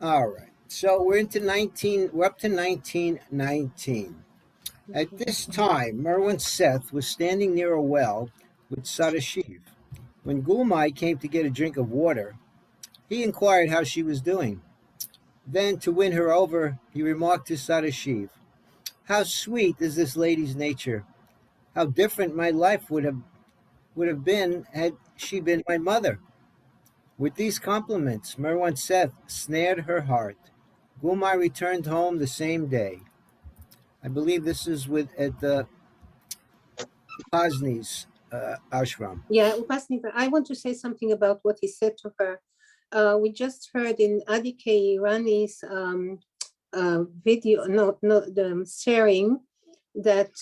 All right. So we're up to 1919. At this time, Merwin Seth was standing near a well with Sadashiv. When Gulmai came to get a drink of water, he inquired how she was doing. Then, to win her over, he remarked to Sadashiv, "How sweet is this lady's nature! How different my life would have been had she been my mother." With these compliments, Merwan Seth snared her heart. Gulmai returned home the same day. I believe this is with at the Pasni's ashram. Yeah, Upasnika, I want to say something about what he said to her. We just heard in Adike Irani's video, no, the sharing that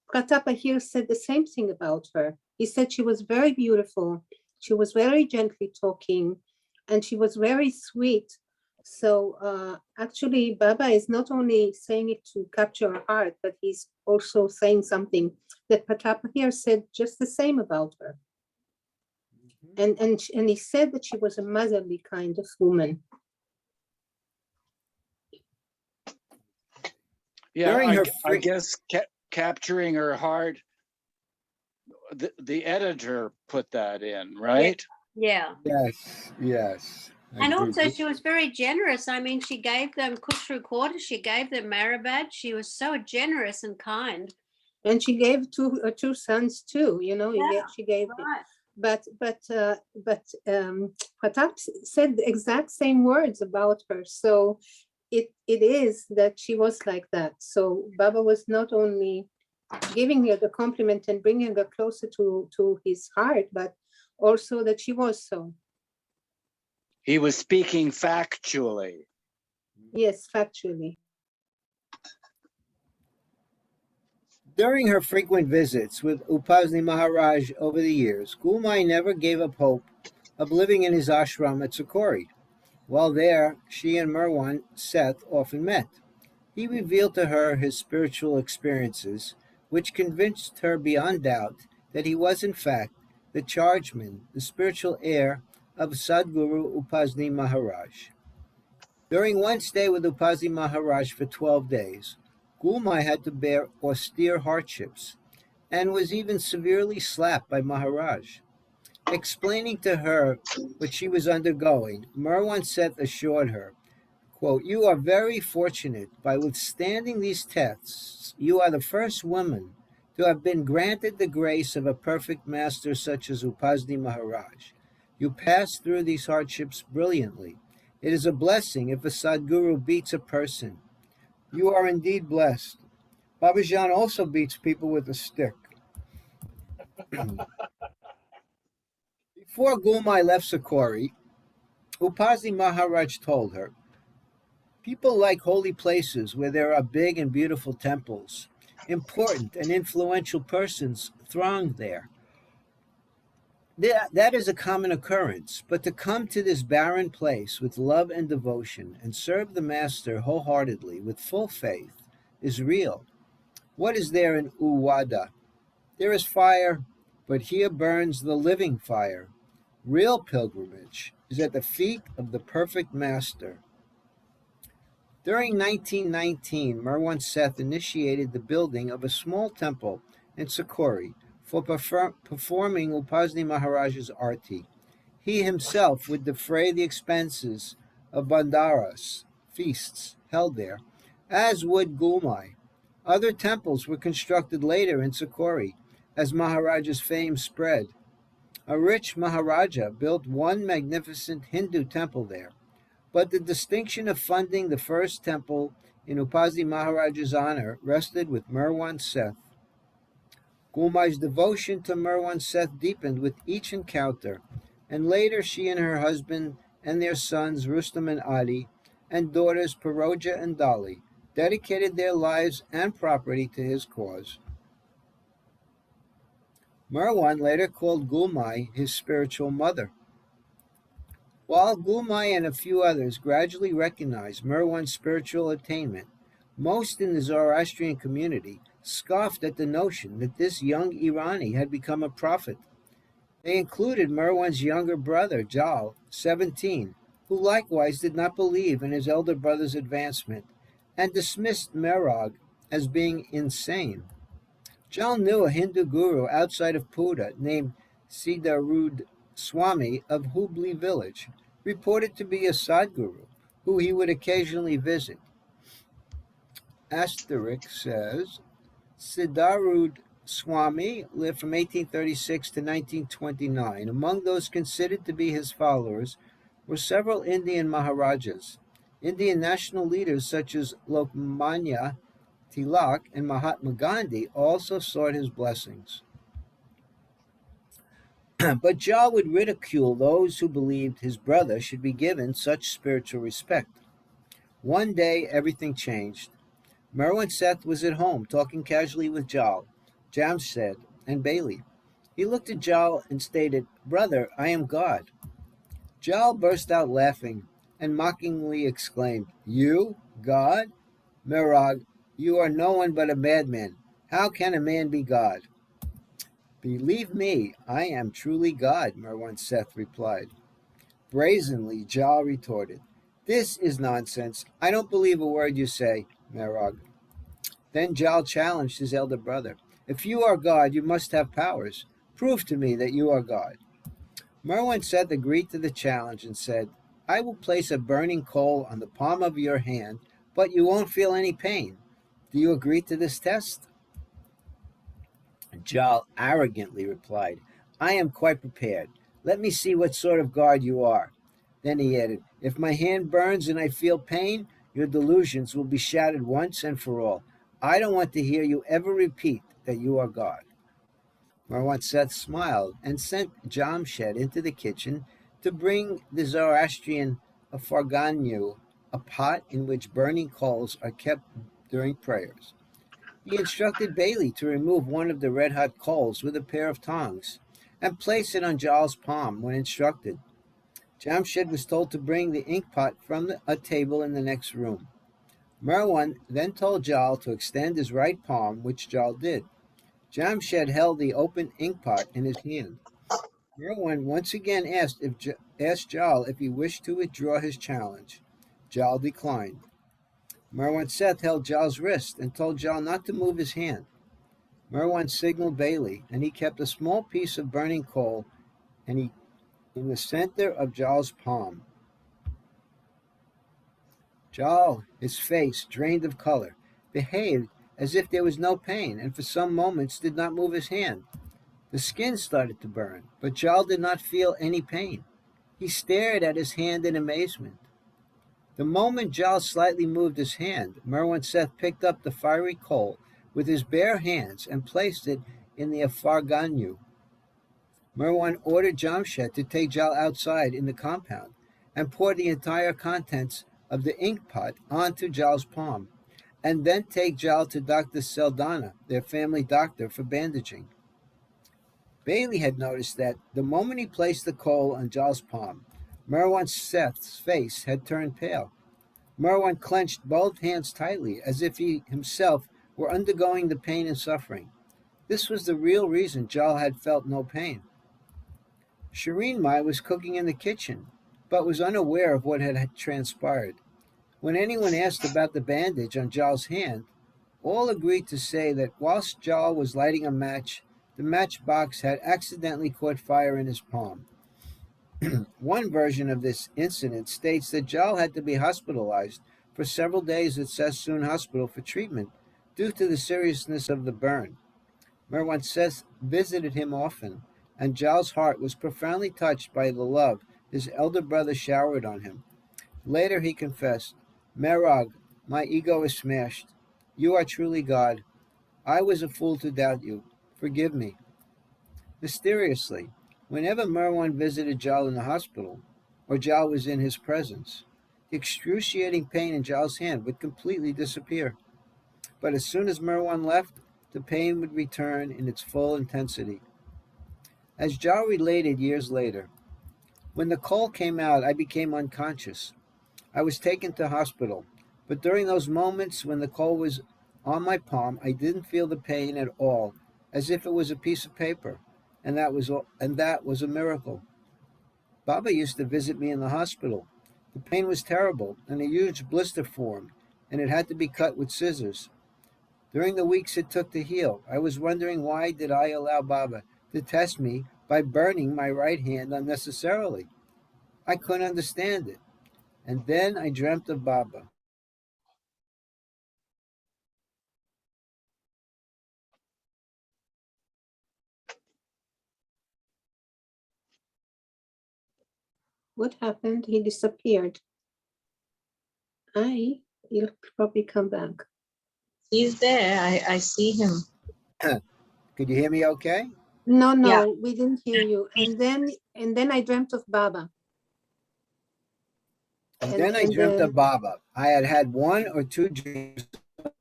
Pratapa here said the same thing about her. He said she was very beautiful, she was very gently talking, and she was very sweet. So actually, Baba is not only saying it to capture her heart, but he's also saying something that Pratapa here said just the same about her. And he said that she was a motherly kind of woman. Yeah, I guess capturing her heart, the editor put that in, right? Yeah. Yes. And also she was very generous. I mean, she gave them Kushru quarter, she gave them Marabad. She was so generous and kind. And she gave two sons too, you know, she gave right. But Pratap said the exact same words about her. So it is that she was like that. So Baba was not only giving her the compliment and bringing her closer to his heart, but also that she was so. He was speaking factually. Yes, factually. During her frequent visits with Upasni Maharaj over the years, Gulmai never gave up hope of living in his ashram at Sakori. While there, she and Merwan Seth often met. He revealed to her his spiritual experiences, which convinced her beyond doubt that he was in fact the chargeman, the spiritual heir of Sadguru Upasni Maharaj. During one stay with Upasni Maharaj for 12 days, Gulmai had to bear austere hardships and was even severely slapped by Maharaj. Explaining to her what she was undergoing, Merwan Seth assured her, quote, "You are very fortunate. By withstanding these tests, you are the first woman to have been granted the grace of a perfect master such as Upasni Maharaj. You passed through these hardships brilliantly. It is a blessing if a Sadguru beats a person. You are indeed blessed." Babajan also beats people with a stick. Before Gulmai left Sakori, Upasni Maharaj told her, "People like holy places where there are big and beautiful temples. Important and influential persons throng there. That is a common occurrence, but to come to this barren place with love and devotion and serve the Master wholeheartedly with full faith is real. What is there in Uwada? There is fire, but here burns the living fire. Real pilgrimage is at the feet of the perfect Master." During 1919, Merwan Seth initiated the building of a small temple in Sakori for performing Upasni Maharaj's arti. He himself would defray the expenses of bandaras, feasts, held there, as would Gulmai. Other temples were constructed later in Sakori as Maharaj's fame spread. A rich Maharaja built one magnificent Hindu temple there, but the distinction of funding the first temple in Upasni Maharaj's honor rested with Merwan Seth. Gulmai's devotion to Merwan Seth deepened with each encounter, and later she and her husband and their sons Rustam and Ali, and daughters Paroja and Dali, dedicated their lives and property to his cause. Merwan later called Gulmai his spiritual mother. While Gulmai and a few others gradually recognized Merwan's spiritual attainment, most in the Zoroastrian community scoffed at the notion that this young Irani had become a prophet. They included Merwan's younger brother, Jal, 17, who likewise did not believe in his elder brother's advancement and dismissed Merog as being insane. Jal knew a Hindu guru outside of Pune named Siddharud Swami of Hubli village, reported to be a Sadguru, who he would occasionally visit. Asterisk says Siddharud Swami lived from 1836 to 1929. Among those considered to be his followers were several Indian Maharajas. Indian national leaders such as Lokmanya Tilak and Mahatma Gandhi also sought his blessings. But Jal would ridicule those who believed his brother should be given such spiritual respect. One day, everything changed. Merwin Seth was at home talking casually with Jal, Jamshed, and Bailey. He looked at Jal and stated, "Brother, I am God." Jal burst out laughing and mockingly exclaimed, "You, God? Merag, you are no one but a madman. How can a man be God?" "Believe me, I am truly God," Merwan Seth replied. Brazenly, Jal retorted, "This is nonsense. I don't believe a word you say, Merag." Then Jal challenged his elder brother. "If you are God, you must have powers. Prove to me that you are God." Merwan Seth agreed to the challenge and said, "I will place a burning coal on the palm of your hand, but you won't feel any pain. Do you agree to this test?" Jal arrogantly replied, "I am quite prepared. Let me see what sort of God you are." Then he added, "If my hand burns and I feel pain, your delusions will be shattered once and for all. I don't want to hear you ever repeat that you are God." Marwan Seth smiled and sent Jamshed into the kitchen to bring the Zoroastrian Farganyu, a pot in which burning coals are kept during prayers. He instructed Bailey to remove one of the red-hot coals with a pair of tongs and place it on Jal's palm when instructed. Jamshed was told to bring the ink pot from a table in the next room. Merwan then told Jal to extend his right palm, which Jal did. Jamshed held the open ink pot in his hand. Merwan once again asked Jal if he wished to withdraw his challenge. Jal declined. Merwan Seth held Jal's wrist and told Jal not to move his hand. Merwan signaled Bailey, and he kept a small piece of burning coal in the center of Jal's palm. Jal, his face drained of color, behaved as if there was no pain, and for some moments did not move his hand. The skin started to burn, but Jal did not feel any pain. He stared at his hand in amazement. The moment Jal slightly moved his hand, Merwan Seth picked up the fiery coal with his bare hands and placed it in the Afarganyu. Merwan ordered Jamshed to take Jal outside in the compound and pour the entire contents of the ink pot onto Jal's palm, and then take Jal to Dr. Seldana, their family doctor, for bandaging. Bailey had noticed that the moment he placed the coal on Jal's palm, Merwan Seth's face had turned pale. Merwan clenched both hands tightly, as if he himself were undergoing the pain and suffering. This was the real reason Jal had felt no pain. Shireen Mai was cooking in the kitchen, but was unaware of what had transpired. When anyone asked about the bandage on Jal's hand, all agreed to say that whilst Jal was lighting a match, the matchbox had accidentally caught fire in his palm. One version of this incident states that Jal had to be hospitalized for several days at Sassoon Hospital for treatment due to the seriousness of the burn. Merwan Seth visited him often, and Jal's heart was profoundly touched by the love his elder brother showered on him. Later he confessed, "Merag, my ego is smashed. You are truly God. I was a fool to doubt you. Forgive me." Mysteriously, whenever Merwan visited Jal in the hospital, or Jal was in his presence, the excruciating pain in Jal's hand would completely disappear. But as soon as Merwan left, the pain would return in its full intensity. As Jal related years later, "When the coal came out, I became unconscious. I was taken to hospital, but during those moments when the coal was on my palm, I didn't feel the pain at all, as if it was a piece of paper, and that was a miracle. Baba used to visit me in the hospital. The pain was terrible, and a huge blister formed, and it had to be cut with scissors. During the weeks it took to heal, I was wondering why did I allow Baba to test me by burning my right hand unnecessarily. I couldn't understand it. And then I dreamt of Baba. What happened? He disappeared. He'll probably come back. He's there. I see him. Could you hear me okay? No, Yeah. we didn't hear you. And then I dreamt of Baba. And then I dreamt of Baba. I had had one or two dreams of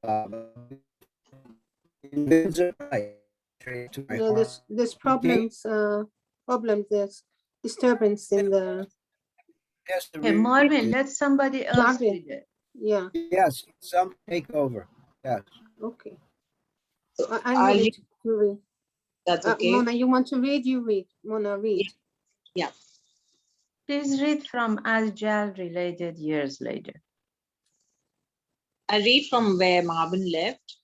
Baba. No, there's problems. There's disturbance in the. Hey, Marvin, let somebody else Marvin. read it. Yeah. Yes, some take over. Yes. Okay. So I'm ready to read. That's okay. Mona, you want to read? You read. Mona, read. Yeah. Please read from As Jal related years later. I read from where Marvin left.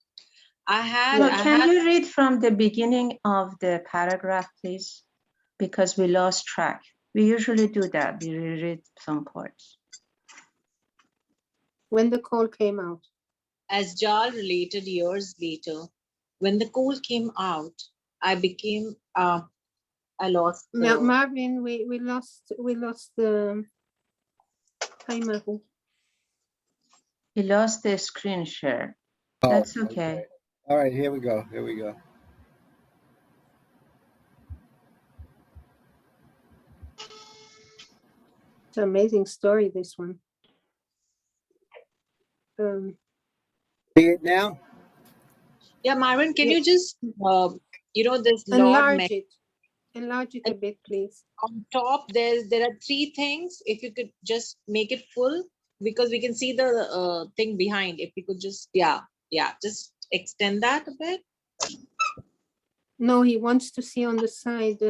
Can you read from the beginning of the paragraph, please? Because we lost track. We usually do that. We reread some parts. When the call came out. As Jal related years later, when the coal came out, I lost. Marvin, we lost the. Hi, Marvin. He lost the screen share. That's okay. All right, here we go. Here we go. It's an amazing story, this one. See it now? Yeah, Marvin, can you just, this enlarge it. Enlarge it a bit, please. On top, there are three things. If you could just make it full, because we can see the thing behind. If you could just, just extend that a bit. No, he wants to see on the side.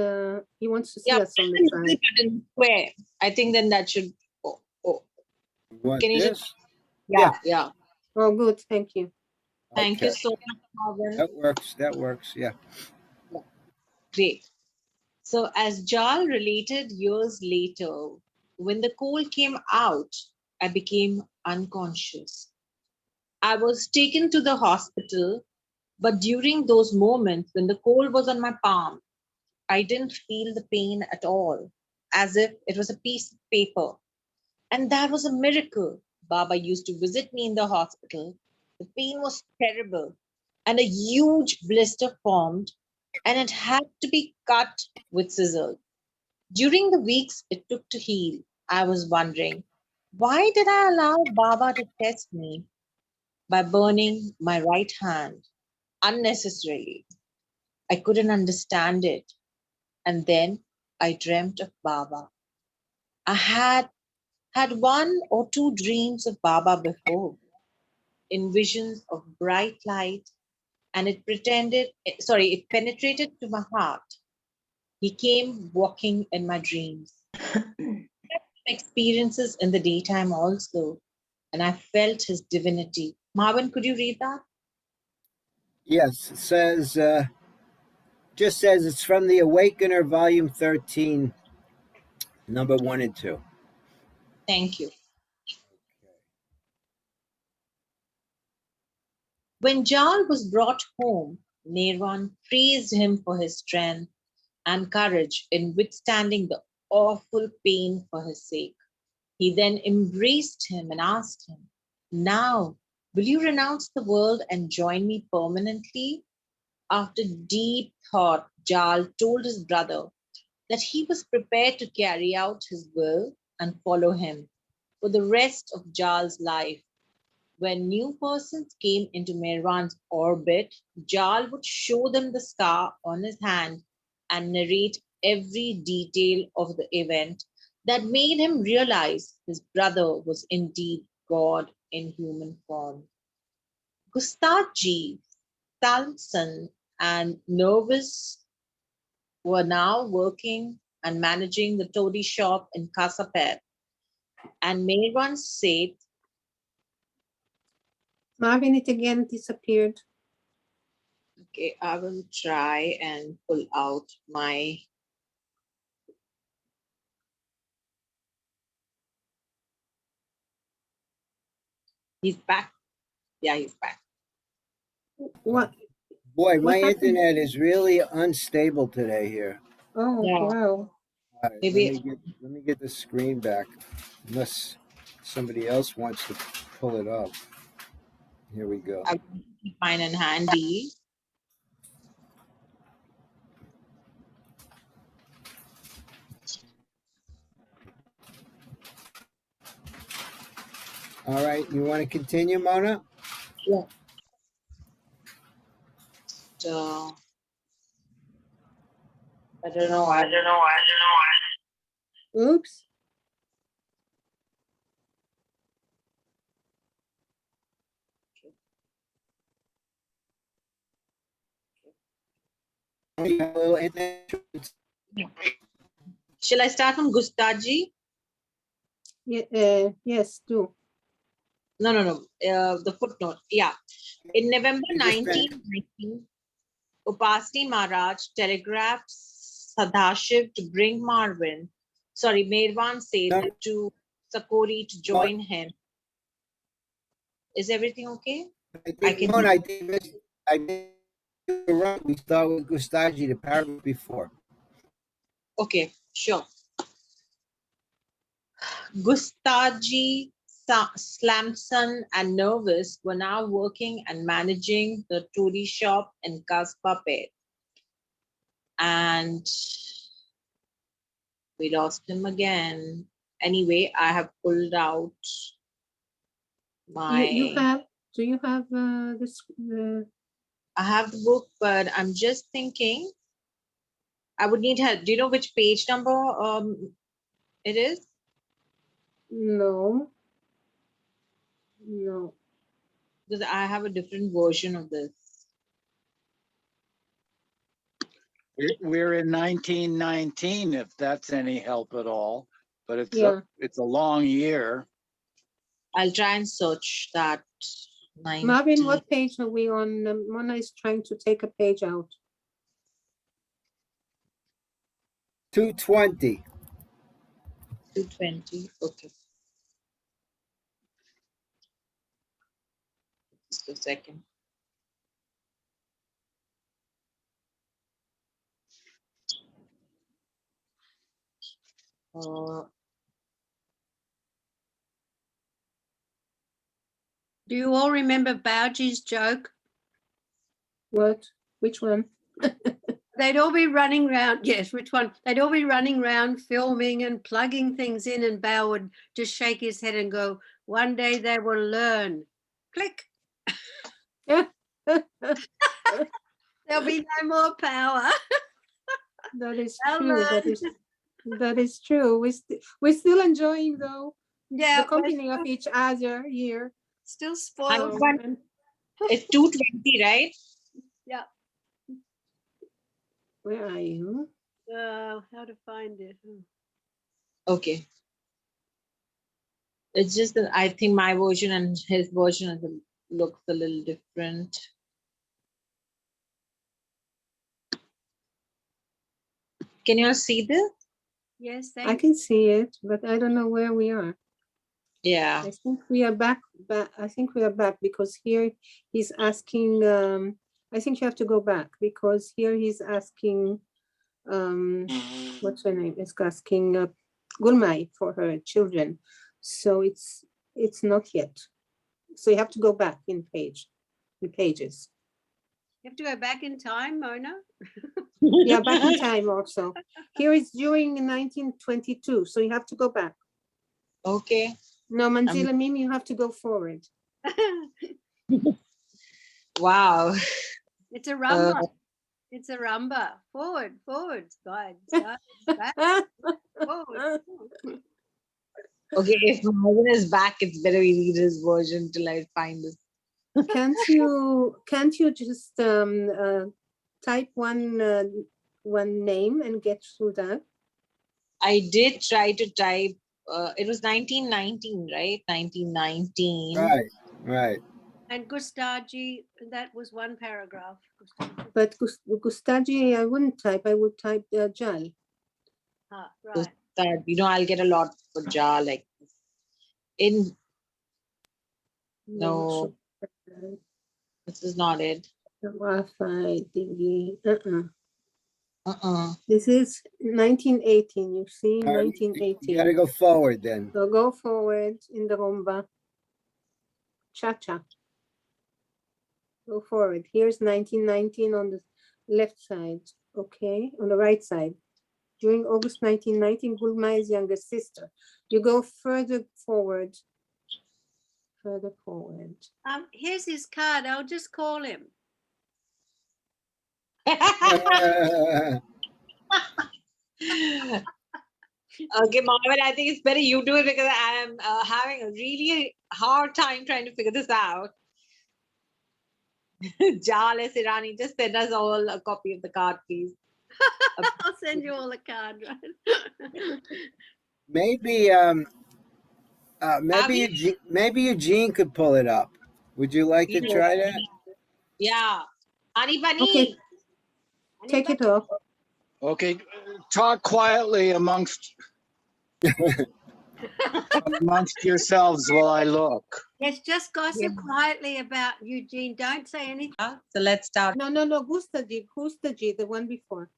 He wants to see us on the side. In square. I think then that should. Can you just? Yeah. Oh, good. Thank you. Thank you so much, Marvin. That works. Yeah. Great. So as Jal related years later, when the coal came out, I became unconscious. I was taken to the hospital, but during those moments when the coal was on my palm, I didn't feel the pain at all, as if it was a piece of paper. And that was a miracle. Baba used to visit me in the hospital. The pain was terrible, and a huge blister formed, and it had to be cut with scissors. During the weeks it took to heal, I was wondering, why did I allow Baba to test me by burning my right hand unnecessarily? I couldn't understand it. And then I dreamt of Baba. I had one or two dreams of Baba before, in visions of bright light, and it penetrated to my heart. He came walking in my dreams. Experiences in the daytime also, and I felt his divinity. Marvin, could you read that? Yes, it says, just says it's from the Awakener, Volume 13, number 1 and 2. Thank you. When Jal was brought home, Nirvan praised him for his strength and courage in withstanding the awful pain for his sake. He then embraced him and asked him, "Now, will you renounce the world and join me permanently?" After deep thought, Jal told his brother that he was prepared to carry out his will and follow him for the rest of Jal's life. When new persons came into Mehrwan's orbit, Jal would show them the scar on his hand and narrate every detail of the event that made him realize his brother was indeed God in human form. Gustav-G, Salmson, and Nervous were now working and managing the toddy shop in Kasapet, And Meherwan said, Marvin, it again disappeared. okay, I will try and pull out my. He's back. Yeah, he's back. What? Boy, What my happened? internet is really unstable today here. Oh, Yeah. wow. All right, Maybe let me get the screen back, unless somebody else wants to pull it up. Here we go. I will keep mine in handy. All right, you want to continue, Mona? Yeah. So, I don't know. Oops. A little internet. Shall I start from Gustaji? Yeah, yes, do. No. The footnote. Yeah. In November You just finished. 1919, Upasni Maharaj telegraphed Sadashiv to bring Meherwan said No, to Sakori to join him. Is everything okay? I think, Mona, I think you're right. We start with Gustaji, the paragraph before. Okay, sure. Gustaji, Slamson, and Nervous were now working and managing the toady shop in Kaspapet. And we lost him again. Anyway, I have pulled out my. Do you have this? I have the book, but I'm just thinking I would need help. Do you know which page number it is? No. Because I have a different version of this. We're in 1919, if that's any help at all, but it's a long year. I'll try and search that. Marvin, what page are we on? Mona is trying to take a page out. 220. 220. Okay. Just a second. Do you all remember Bauji's joke? What? Which one? They'd all be running around. Yes, which one? They'd all be running around filming and plugging things in, and Bao would just shake his head and go, "One day they will learn." Click. There'll be no more power. That is true. That is true. We're still enjoying though. Yeah, the company of each other here. Still spoiled. It's 220, right? Yeah. Where are you? How to find it? Okay. It's just that I think my version and his version looks a little different. Can you all see this? Yes, I can see it, but I don't know where we are. Yeah. I think we are back. I think we are back because here he's asking. I think you have to go back because here he's asking. What's her name? It's asking Gulmai for her children. So it's not yet. So you have to go back in pages. You have to go back in time, Mona. Yeah, back in time also. Here is during 1922, so you have to go back. Okay. No, Manzila Mim, you have to go forward. Wow. It's a rumba. It's a rumba. Forward, guys. Back, forward. Okay, if Marvin is back, it's better we read his version till I find this. Can't you just type one name and get through that? I did try to type it was 1919, right? 1919. Right. And Gustaji, that was one paragraph. Gustaji. But Gustaji, I wouldn't type. I would type Jal. Ah, So right. that, I'll get a lot for Ja, like in, no, this is not it. This is 1918. You see, You 1918. got to go forward then. So go forward in the rumba. Cha-cha. Go forward. Here's 1919 on the left side. Okay, on the right side. During August 1919, Gulmai's younger sister. You go further forward. Further forward. Here's his card. I'll just call him. Okay, Marvin, I think it's better you do it because I am having a really hard time trying to figure this out. Jales Irani, just send us all a copy of the card, please. I'll send you all the card. Maybe maybe Eugene could pull it up. Would you like to try that? Yeah. Ani Bani. Okay. Take it off. Okay, talk quietly amongst yourselves while I look. Yes, just gossip quietly about Eugene. Don't say anything. So let's start. No, Gustaji, the one before.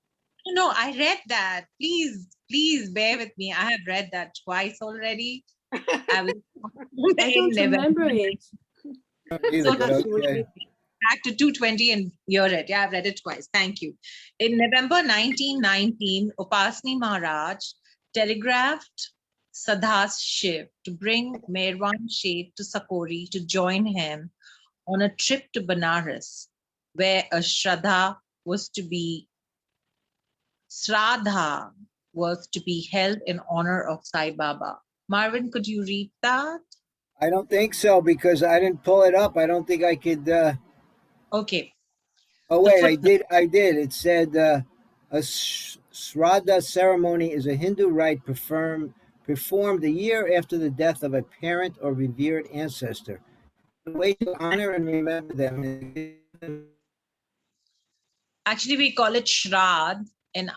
No, I read that. Please bear with me. I have read that twice already. I don't remember it. Either, but okay. Back to 220 and hear it. Yeah, I've read it twice. Thank you. In November 1919, Upasni Maharaj telegraphed Sadhas Shiv to bring Meherwan Sheth to Sakori to join him on a trip to Banaras, where a Shraddha was to be held in honor of Sai Baba. Marvin, could you read that? I don't think so because I didn't pull it up. I don't think I could. Okay. Oh wait, I did. It said a Shraddha ceremony is a Hindu rite performed a year after the death of a parent or revered ancestor. The way to honor and remember them is. Actually, we call it Shrad in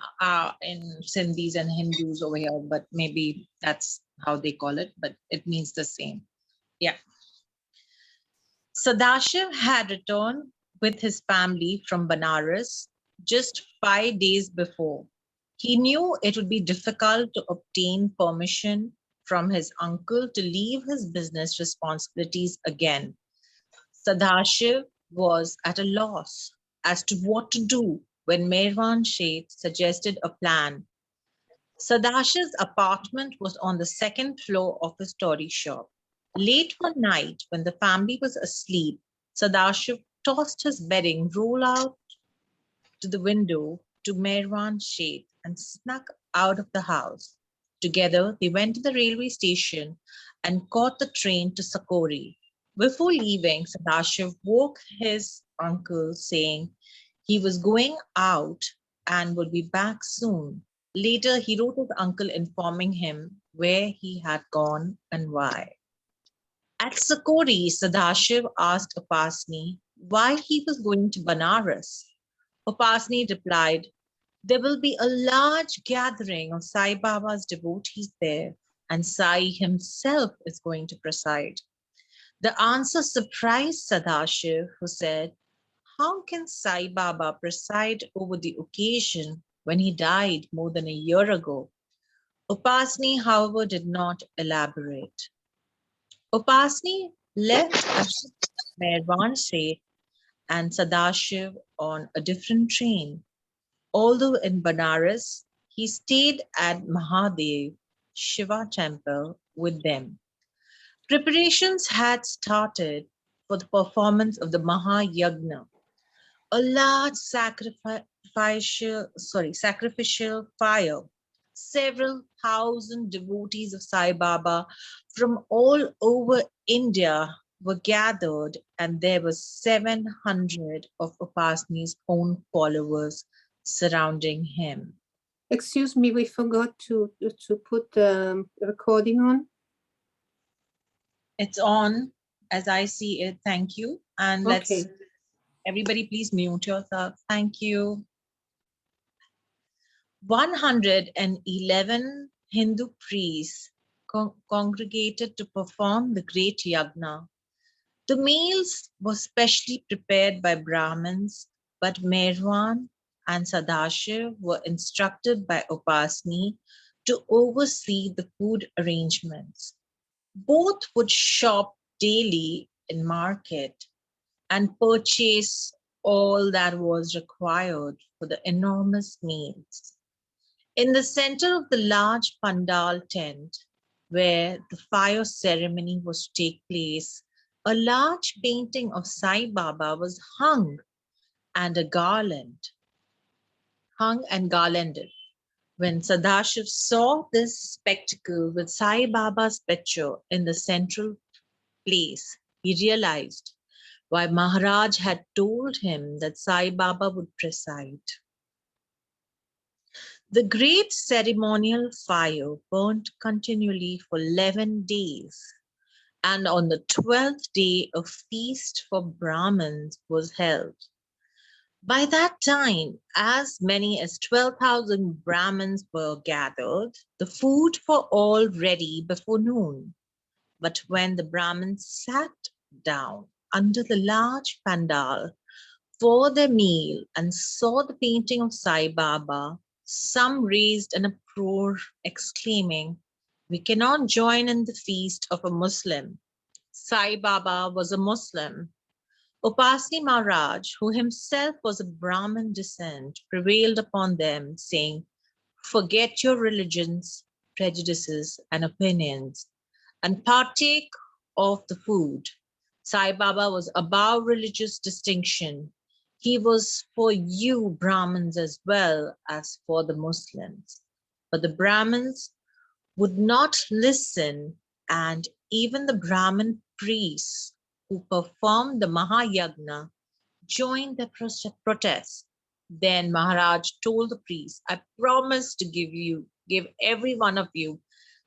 Sindhis and Hindus over here, but maybe that's how they call it, but it means the same. Yeah. Sadashiv had returned with his family from Banaras just 5 days before. He knew it would be difficult to obtain permission from his uncle to leave his business responsibilities again. Sadashiv was at a loss as to what to do when Meherwan Sheth suggested a plan. Sadashiv's apartment was on the second floor of his toy shop. Late one night, when the family was asleep, Sadashiv tossed his bedding roll out to the window to Meherwan Sheth and snuck out of the house. Together, they went to the railway station and caught the train to Sakori. Before leaving, Sadashiv woke his uncle saying he was going out and would be back soon. Later, he wrote his uncle informing him where he had gone and why. At Sakori, Sadashiv asked Upasni why he was going to Banaras. Upasni replied, "There will be a large gathering of Sai Baba's devotees there, and Sai himself is going to preside." The answer surprised Sadashiv, who said, "How can Sai Baba preside over the occasion when he died more than a year ago?" Upasni, however, did not elaborate. Upasni left Meherwan Sheth and Sadashiv on a different train. Although in Banaras, he stayed at Mahadev Shiva temple with them. Preparations had started for the performance of the Mahayagna, a large sacrificial fire. Several thousand devotees of Sai Baba from all over India were gathered, and there were 700 of Upasni's own followers surrounding him. Excuse me, we forgot to put the recording on. It's on as I see it. Thank you. And Okay. everybody please mute yourself. Thank you. 111 Hindu priests congregated to perform the great yagna. The meals were specially prepared by Brahmins, but Merwan and Sadashiv were instructed by Upasni to oversee the food arrangements. Both would shop daily in market and purchase all that was required for the enormous meals. In the center of the large pandal tent, where the fire ceremony was to take place, a large painting of Sai Baba was hung and garlanded. When Sadashiv saw this spectacle with Sai Baba's picture in the central place, he realized why Maharaj had told him that Sai Baba would preside. The great ceremonial fire burnt continually for 11 days, and on the 12th day a feast for Brahmins was held. By that time, as many as 12,000 Brahmins were gathered, the food for all ready before noon. But when the Brahmins sat down under the large pandal for their meal and saw the painting of Sai Baba, some raised an uproar, exclaiming, "We cannot join in the feast of a Muslim. Sai Baba was a Muslim." Upasni Maharaj, who himself was of Brahmin descent, prevailed upon them, saying, "Forget your religions, prejudices, and opinions, and partake of the food." Sai Baba was above religious distinction. He was for you Brahmins as well as for the Muslims. But the Brahmins would not listen, and even the Brahmin priests who performed the Mahayagna joined the protest. Then Maharaj told the priests, "I promise to give every one of you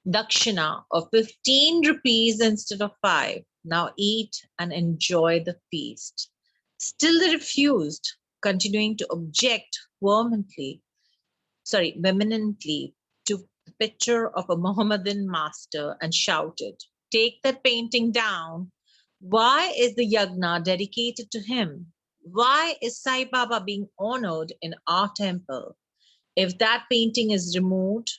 dakshina of 15 rupees instead of 5. Now eat and enjoy the feast." Still they refused, continuing to object vehemently to the picture of a Mohammedan master, and shouted, "Take that painting down. Why is the yagna dedicated to him? Why is Sai Baba being honored in our temple? If that painting is removed,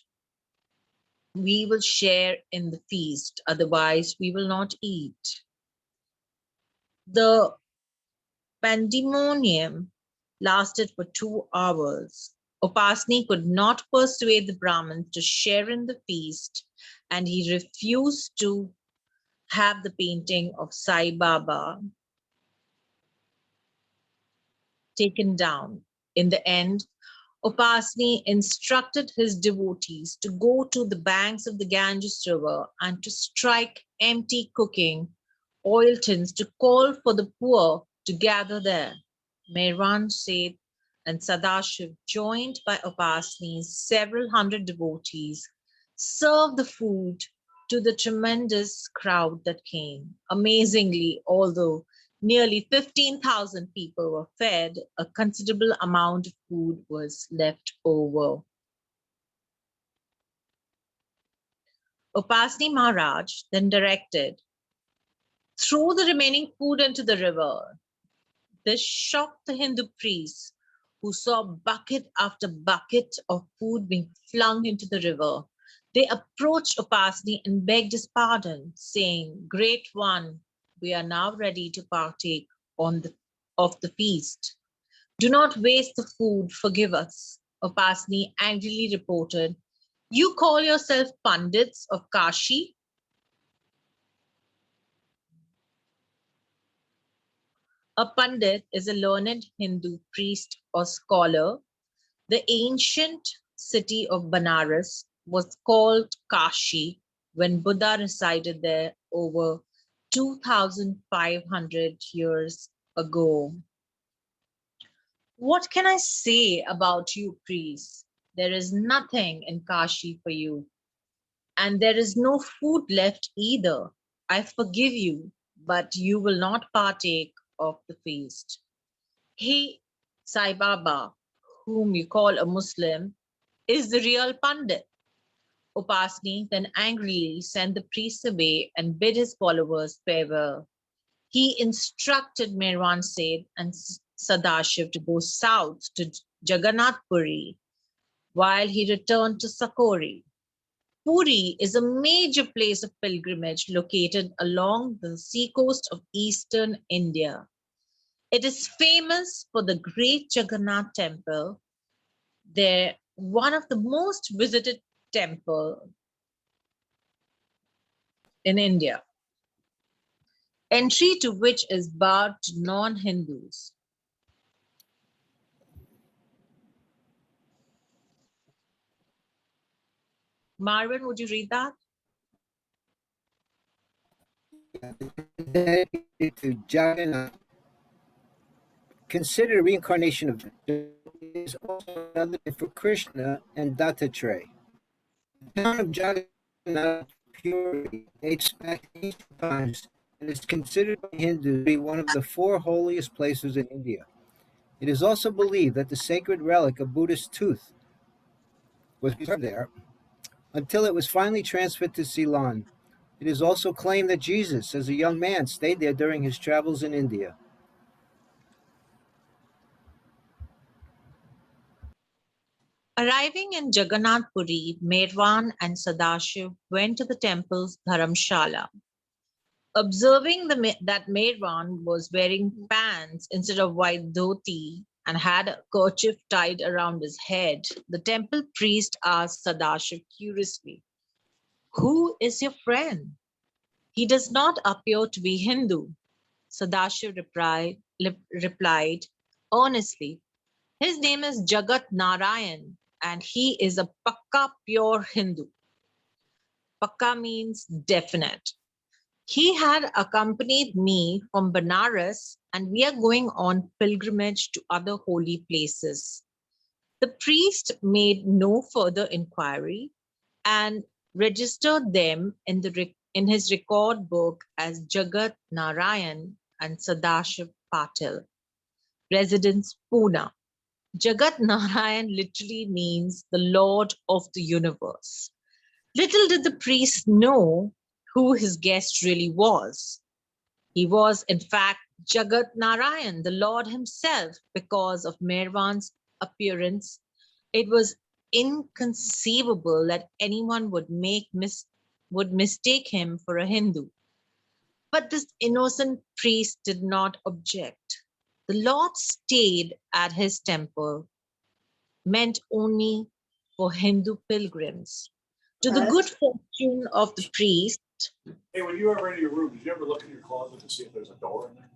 we will share in the feast. Otherwise, we will not eat." The pandemonium lasted for 2 hours. Upasni could not persuade the Brahmins to share in the feast, and he refused to have the painting of Sai Baba taken down. In the end, Upasni instructed his devotees to go to the banks of the Ganges River and to strike empty cooking oil tins to call for the poor to gather there. Merwan Seth and Sadashiv, joined by Upasni's several hundred devotees, served the food to the tremendous crowd that came. Amazingly, although nearly 15,000 people were fed, a considerable amount of food was left over. Upasni Maharaj then directed, "Throw the remaining food into the river." This shocked the Hindu priests, who saw bucket after bucket of food being flung into the river. They approached Upasni and begged his pardon, saying, "Great one, we are now ready to partake of the feast. Do not waste the food, forgive us." Upasni angrily reported, "You call yourself Pandits of Kashi? A Pandit is a learned Hindu priest or scholar. The ancient city of Banaras was called Kashi when Buddha resided there over 2,500 years ago. What can I say about you priests? there is nothing in Kashi for you, and there is no food left either. I forgive you, but you will not partake of the feast. He, Sai Baba, whom you call a Muslim, is the real Pandit. Upasni then angrily sent the priest away and bid his followers farewell. He instructed Mirwan Seth and Sadashiv to go south to Jagannath Puri while he returned to Sakori. Puri is a major place of pilgrimage located along the seacoast of eastern India. It is famous for the great Jagannath temple. They're one of the most visited temple in India, entry to which is barred to non-Hindus. Marvin, would you read that? Dedicated to Jagannath. Considered a reincarnation of is also another name for Krishna and Dattatreya. The town of Jagannath Puri dates back to ancient times and is considered by Hindus to be one of the four holiest places in India. It is also believed that the sacred relic of Buddha's tooth was preserved there until it was finally transferred to Ceylon. It is also claimed that Jesus, as a young man, stayed there during his travels in India. Arriving in Jagannath Puri, Merwan and Sadashiv went to the temple's Dharamshala. Observing that Merwan was wearing pants instead of white dhoti and had a kerchief tied around his head, the temple priest asked Sadashiv curiously, "Who is your friend? He does not appear to be Hindu." Sadashiv replied earnestly, "His name is Jagat Narayan and he is a Pakka pure Hindu." Pakka means definite. He had accompanied me from Benares and we are going on pilgrimage to other holy places. The priest made no further inquiry and registered them in his record book as Jagat Narayan and Sadashiv Patil, residence Pune. Jagat Narayan literally means the Lord of the universe. Little did the priest know who his guest really was. He was, in fact, Jagat Narayan, the Lord himself, because of Merwan's appearance. It was inconceivable that anyone would mistake him for a Hindu. But this innocent priest did not object. The Lord stayed at his temple, meant only for Hindu pilgrims. To the good fortune of the priest. Hey, when you were in your room, did you ever look in your closet to see if there's a door in there?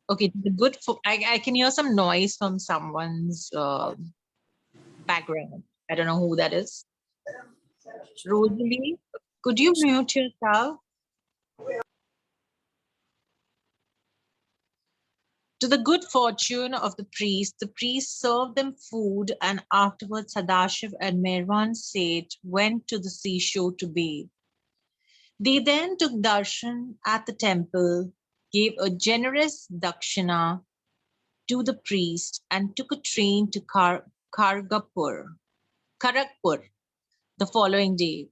Okay, the good for I can hear some noise from someone's background. I don't know who that is. Rosalie, could you mute yourself? To the good fortune of the priest served them food, and afterwards Sadashiv and Merwan Seth went to the seashore to bathe. They then took darshan at the temple, gave a generous dakshina to the priest, and took a train to Kharagpur the following day.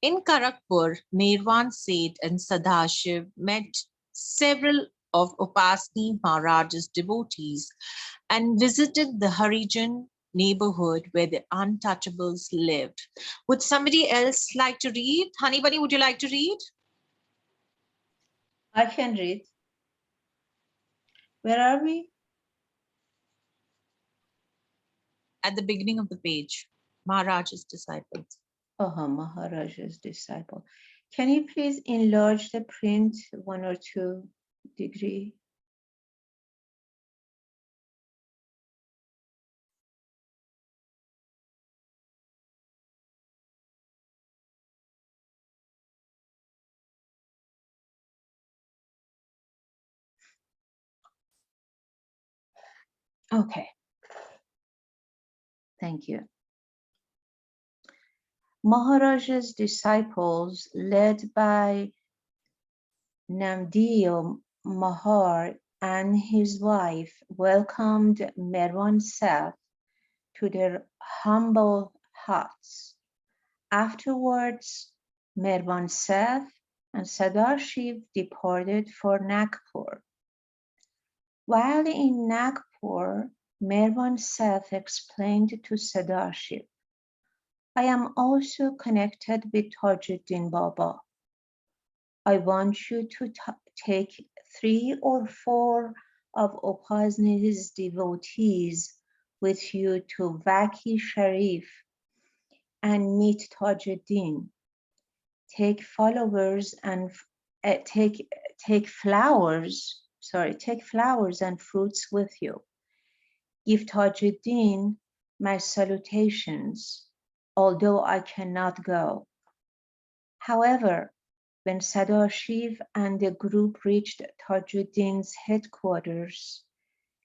In Kharagpur, Merwan Seth and Sadashiv met several of Upasni Maharaj's devotees and visited the Harijan neighborhood where the untouchables lived. Would somebody else like to read? Anybody, would you like to read? I can read. Where are we? At the beginning of the page, Maharaj's disciples. Maharaj's disciple. Can you please enlarge the print 1 or 2 degree? Okay. Thank you. Maharaj's disciples, led by Namdeo Mahar and his wife, welcomed Merwan Seth to their humble huts. Afterwards, Merwan Seth and Sadashiv departed for Nagpur. While in Nagpur, Merwan Seth explained to Sadashiv, I am also connected with Tajuddin Baba. I want you to take 3 or 4 of Upasni's devotees with you to Vaki Sharif and meet Tajuddin. Take flowers and fruits with you. Give Tajuddin my salutations, although I cannot go. However, when Sadashiv and the group reached Tajuddin's headquarters,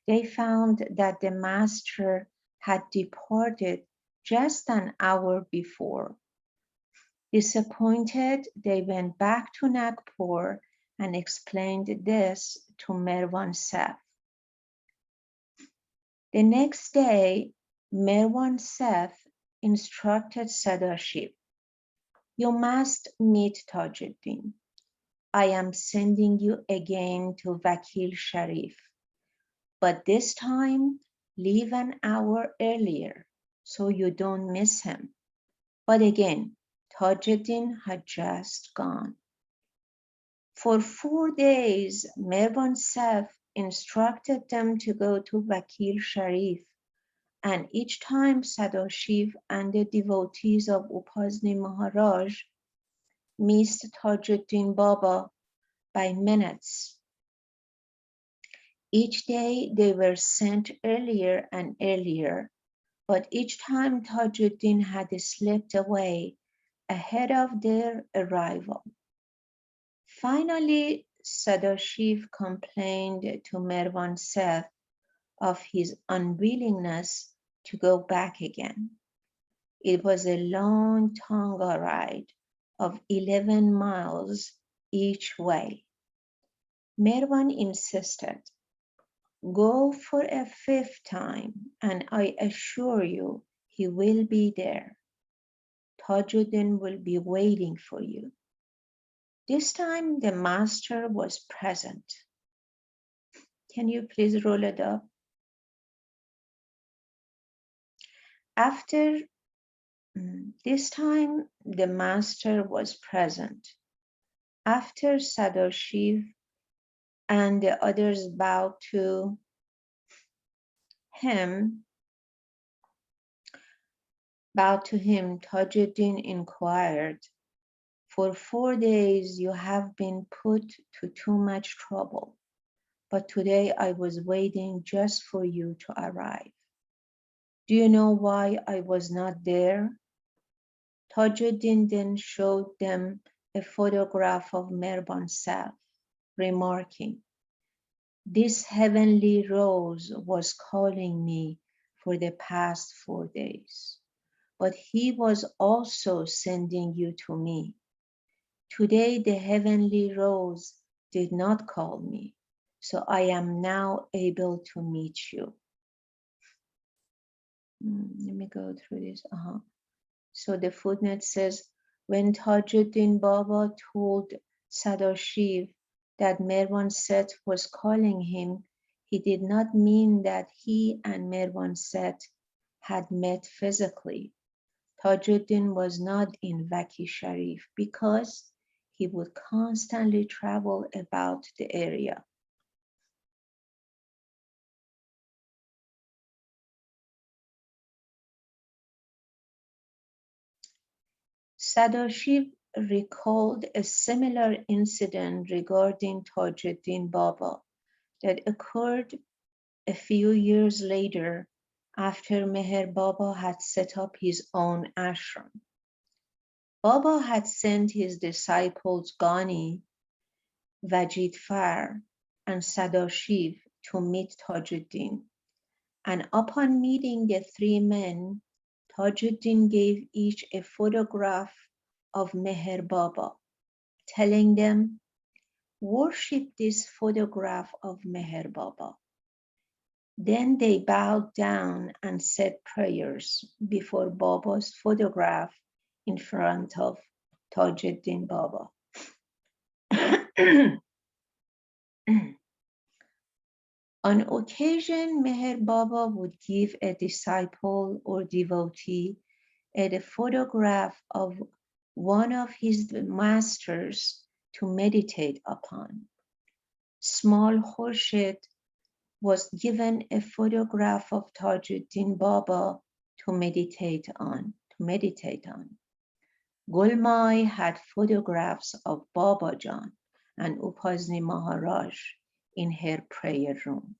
they found that the master had departed just an hour before. Disappointed, they went back to Nagpur and explained this to Merwan Seth. The next day, Merwan Seth instructed Sadashiv, you must meet Tajuddin. I am sending you again to Vakil Sharif, but this time leave an hour earlier so you don't miss him. But again, Tajuddin had just gone. For 4 days, Merwan Seth instructed them to go to Vakil Sharif, and each time Sadashiv and the devotees of Upasni Maharaj missed Tajuddin Baba by minutes. Each day they were sent earlier and earlier, but each time Tajuddin had slipped away ahead of their arrival. Finally, Sadashiv complained to Merwan Seth of his unwillingness to go back again. It was a long Tanga ride of 11 miles each way. Merwan insisted, go for a 5th time, and I assure you he will be there. Tajuddin will be waiting for you. This time the master was present. Can you please roll it up? This time the master was present. After Sadashiv and the others bowed to him, Tajuddin inquired, for 4 days you have been put to too much trouble, but today I was waiting just for you to arrive. Do you know why I was not there? Tajuddin then showed them a photograph of Merwan Seth, remarking, this heavenly rose was calling me for the past 4 days, but he was also sending you to me. Today the heavenly rose did not call me, so I am now able to meet you. Let me go through this. So the footnote says, when Tajuddin Baba told Sadashiv that Merwan Seth was calling him, he did not mean that he and Merwan Seth had met physically. Tajuddin was not in Vaki Sharif because he would constantly travel about the area. Sadashiv recalled a similar incident regarding Tajuddin Baba that occurred a few years later after Meher Baba had set up his own ashram. Baba had sent his disciples Ghani, Vajidfar, and Sadashiv to meet Tajuddin. And upon meeting the three men, Tajuddin gave each a photograph of Meher Baba, telling them, worship this photograph of Meher Baba. Then they bowed down and said prayers before Baba's photograph in front of Tajuddin Baba. On occasion, Meher Baba would give a disciple or devotee a photograph of one of his masters to meditate upon. Small Khurshid was given a photograph of Tajuddin Baba to meditate on. Gulmai had photographs of Baba Jan and Upazni Maharaj in her prayer room.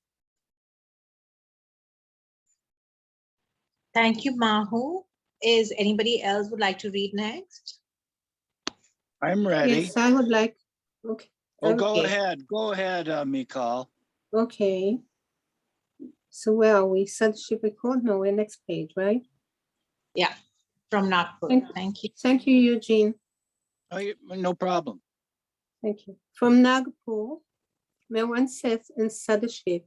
Thank you, Mahu. Is anybody else would like to read next? I'm ready. Yes, I would like. Okay. Oh, go Okay. ahead. Go ahead, Mikal. Okay. So where are we? Censorship record? No, we're next page, right? Yeah, from Nagpur. Thank you. Thank you, Eugene. Oh, no problem. Thank you. From Nagpur, Merwan Seth and Sadaship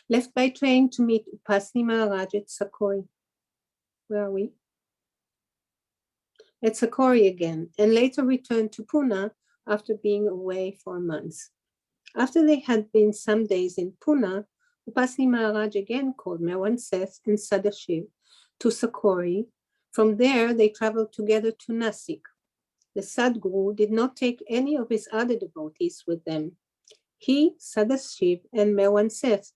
left by train to meet Upasni Maharaj at Sakori. Where are we? At Sakori again, and later returned to Pune after being away for months. After they had been some days in Pune, Upasni Maharaj again called Merwan Seth and Sadashiv to Sakori. From there, they traveled together to Nasik. The Sadguru did not take any of his other devotees with them. He, Sadashiv, and Merwan Seth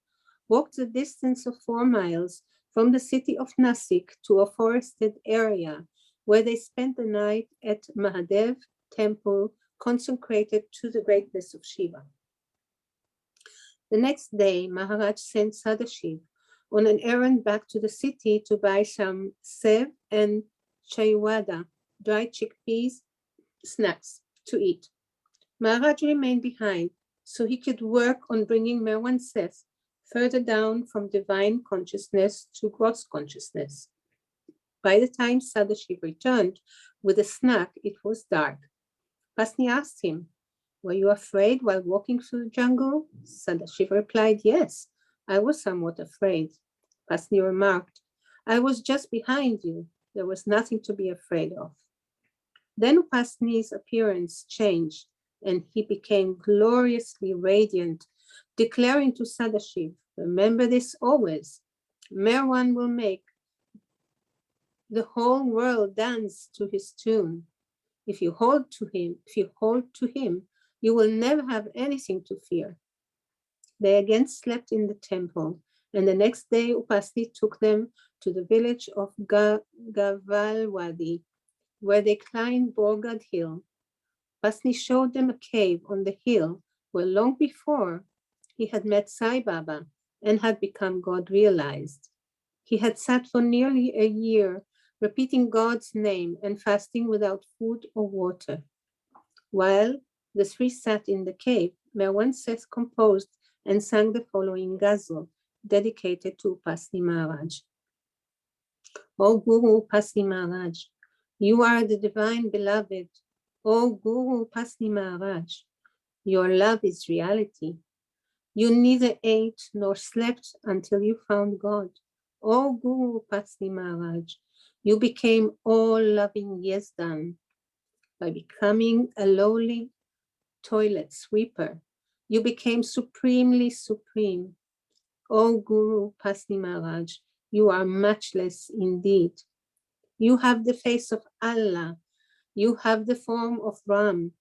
walked the distance of 4 miles from the city of Nasik to a forested area where they spent the night at Mahadev temple consecrated to the greatness of Shiva. The next day, Maharaj sent Sadashiv on an errand back to the city to buy some sev and chaiwada, dried chickpeas, snacks to eat. Maharaj remained behind so he could work on bringing Merwan Seth further down from divine consciousness to gross consciousness. By the time Sadashiv returned with a snack, it was dark. Pasni asked him, "Were you afraid while walking through the jungle?" Sadashiv replied, "Yes, I was somewhat afraid." Pasni remarked, "I was just behind you. There was nothing to be afraid of." Then Pasni's appearance changed and he became gloriously radiant, declaring to Sadashiv, "Remember this always. Merwan will make the whole world dance to his tune. If you hold to him, you will never have anything to fear." They again slept in the temple, and the next day Upasni took them to the village of Gavalwadi, where they climbed Borgad Hill. Upasni showed them a cave on the hill where long before he had met Sai Baba and had become God realized. He had sat for nearly a year repeating God's name and fasting without food or water. While the three sat in the cave, Merwan Seth composed and sang the following ghazal dedicated to Upasni Maharaj. O Guru Upasni Maharaj, you are the divine beloved. O Guru Upasni Maharaj, your love is reality. You neither ate nor slept until you found God. O Guru Upasni Maharaj, you became all-loving Yezdan by becoming a lowly toilet sweeper. You became supremely supreme. O Guru Upasni Maharaj, you are matchless indeed. You have the face of Allah. You have the form of Ram.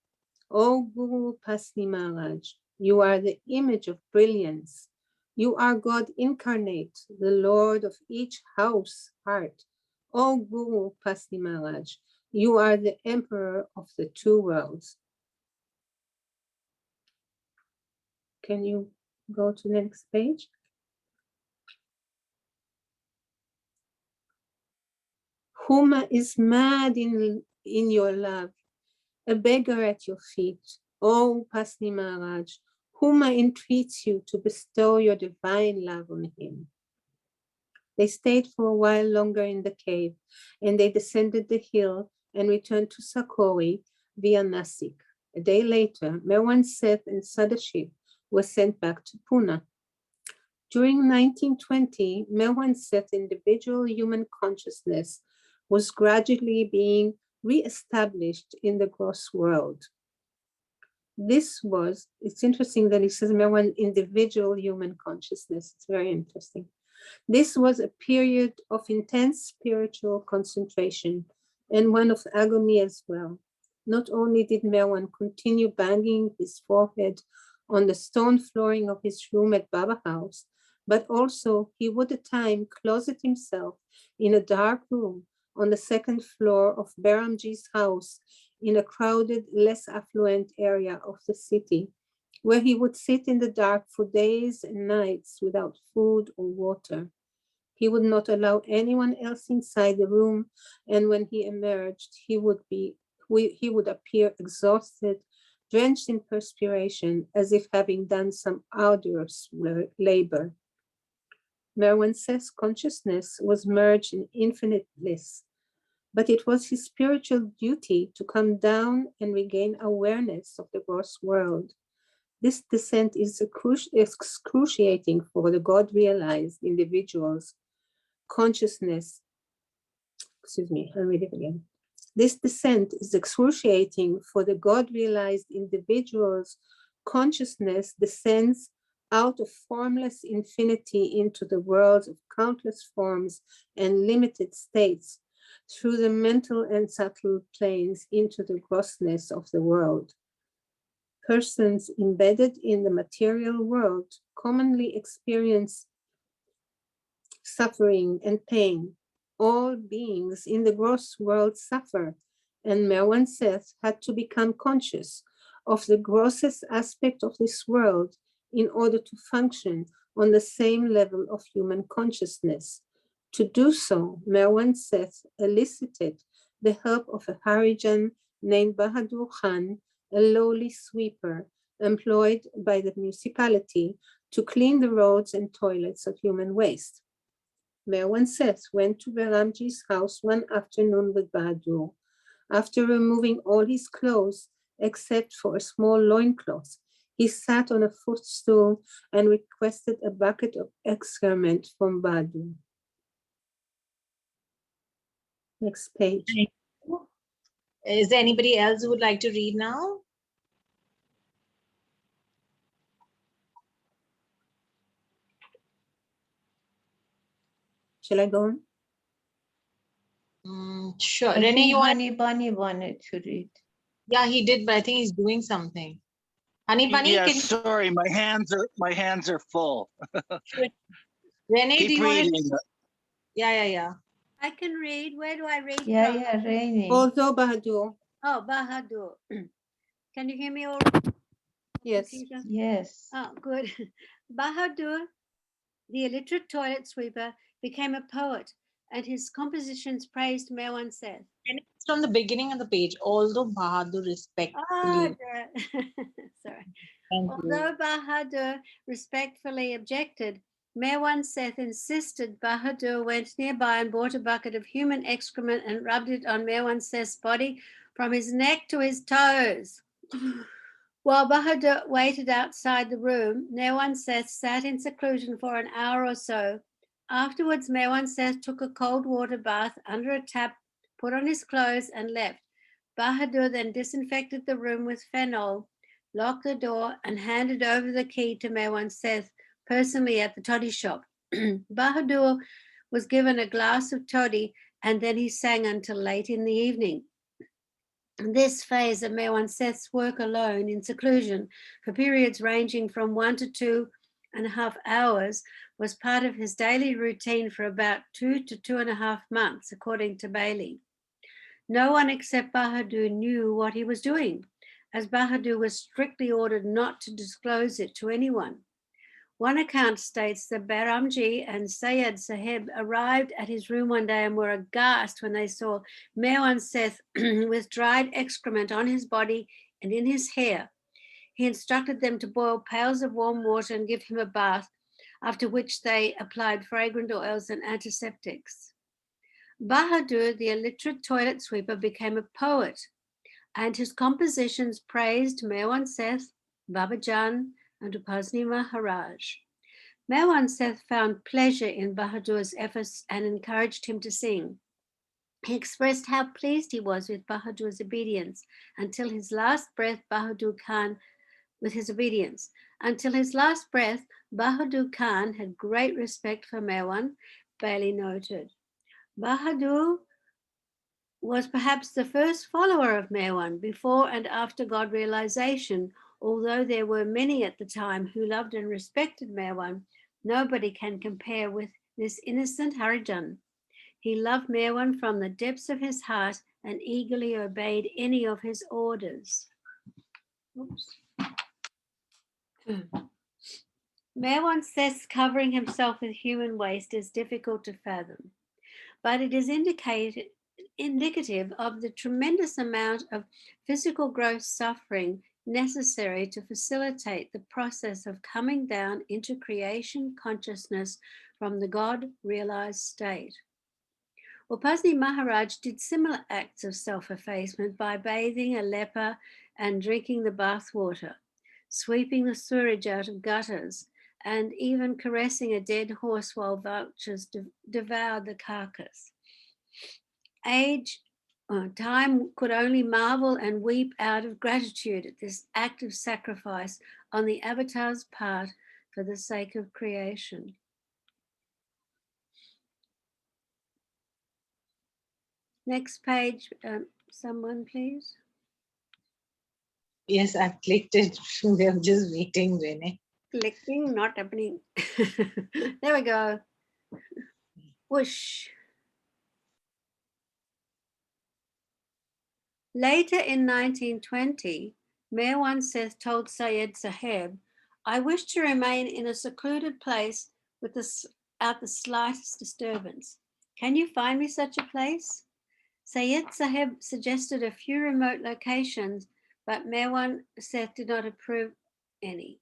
O Guru Upasni Maharaj, you are the image of brilliance. You are God incarnate, the Lord of each house, heart. O Guru Upasni Maharaj, you are the emperor of the two worlds. Can you go to the next page? Huma is mad in your love, a beggar at your feet. O Upasni Maharaj, Huma entreats you to bestow your divine love on him. They stayed for a while longer in the cave, and they descended the hill and returned to Sakori via Nasik. A day later, Merwan Seth and Sadaship were sent back to Pune. During 1920, Merwan Seth's individual human consciousness was gradually being re-established in the gross world. It's interesting that he says Merwan individual human consciousness. It's very interesting. This was a period of intense spiritual concentration and one of agony as well. Not only did Merwan continue banging his forehead on the stone flooring of his room at Baba House, but also he would at times closet himself in a dark room on the second floor of Beramji's house in a crowded, less affluent area of the city, where he would sit in the dark for days and nights without food or water. He would not allow anyone else inside the room, and when he emerged, he would appear exhausted, drenched in perspiration, as if having done some arduous labor. Merwan Seth's consciousness was merged in infinite bliss, but it was his spiritual duty to come down and regain awareness of the gross world. This descent is excruciating for the God-realized individual's consciousness. Excuse me, I'll read it again. This descent is excruciating for the God-realized individual's consciousness descends out of formless infinity into the worlds of countless forms and limited states, through the mental and subtle planes into the grossness of the world. Persons embedded in the material world commonly experience suffering and pain. All beings in the gross world suffer, and Merwan Seth had to become conscious of the grossest aspect of this world in order to function on the same level of human consciousness. To do so, Merwan Seth elicited the help of a Harijan named Bahadur Khan, a lowly sweeper employed by the municipality to clean the roads and toilets of human waste. Merwan Seth went to Beramji's house one afternoon with Bahadur. After removing all his clothes, except for a small loincloth, he sat on a footstool and requested a bucket of excrement from Bahadur. Next page. Is there anybody else who would like to read now? Shall I go on? Sure. I Renee, think you want? Honey Bunny wanted to read. Yeah, he did, but I think he's doing something. Honey Bunny, Yeah, can sorry, my hands are full. Renee, do Keep you want to? reading. Yeah. I can read. Where do I read Yeah, from? yeah, Rainy. Although Bahadur. Oh, Bahadur. Can you hear me all? Yes. Computer? Yes. Oh, good. Bahadur, the illiterate toilet sweeper, became a poet, and his compositions praised Merwan Seth. And it's from the beginning of the page. Although Bahadur respectfully. Sorry. Thank Although you. Bahadur respectfully objected, Merwan Seth insisted Bahadur went nearby and bought a bucket of human excrement and rubbed it on Merwan Seth's body from his neck to his toes. While Bahadur waited outside the room, Merwan Seth sat in seclusion for an hour or so. Afterwards, Merwan Seth took a cold water bath under a tap, put on his clothes, and left. Bahadur then disinfected the room with phenol, locked the door, and handed over the key to Merwan Seth personally at the toddy shop. Bahadur was given a glass of toddy, and then he sang until late in the evening. This phase of Merwan Seth's work alone in seclusion for periods ranging from 1 to 2.5 hours was part of his daily routine for about 2 to 2.5 months, according to Bailey. No one except Bahadur knew what he was doing, as Bahadur was strictly ordered not to disclose it to anyone. One account states that Beramji and Sayed Sahib arrived at his room one day and were aghast when they saw Merwan Seth with dried excrement on his body and in his hair. He instructed them to boil pails of warm water and give him a bath, after which they applied fragrant oils and antiseptics. Bahadur, the illiterate toilet sweeper, became a poet, and his compositions praised Mewan Seth, Babajan, and Upasni Maharaj. Mewan Seth found pleasure in Bahadur's efforts and encouraged him to sing. He expressed how pleased he was with Bahadur's obedience until his last breath. Bahadur Khan had great respect for Mewan, Bailey noted. Bahadur was perhaps the first follower of Mewan before and after God realization. Although there were many at the time who loved and respected Mewan, nobody can compare with this innocent Harijan. He loved Mewan from the depths of his heart and eagerly obeyed any of his orders. Oops. Mewan says covering himself with human waste is difficult to fathom, but it is indicative of the tremendous amount of physical growth suffering necessary to facilitate the process of coming down into creation consciousness from the God-realized state. Upasni Maharaj did similar acts of self-effacement by bathing a leper and drinking the bath water, sweeping the sewage out of gutters, and even caressing a dead horse while vultures devoured the carcass. Time could only marvel and weep out of gratitude at this act of sacrifice on the avatar's part for the sake of creation. Next page, someone please. Yes, I've clicked it. We're just waiting, Renee. Clicking, not happening. There we go. Whoosh. Later in 1920, Mewan Seth told Syed Saheb, "I wish to remain in a secluded place without the slightest disturbance. Can you find me such a place?" Syed Saheb suggested a few remote locations, but Mewan Seth did not approve any.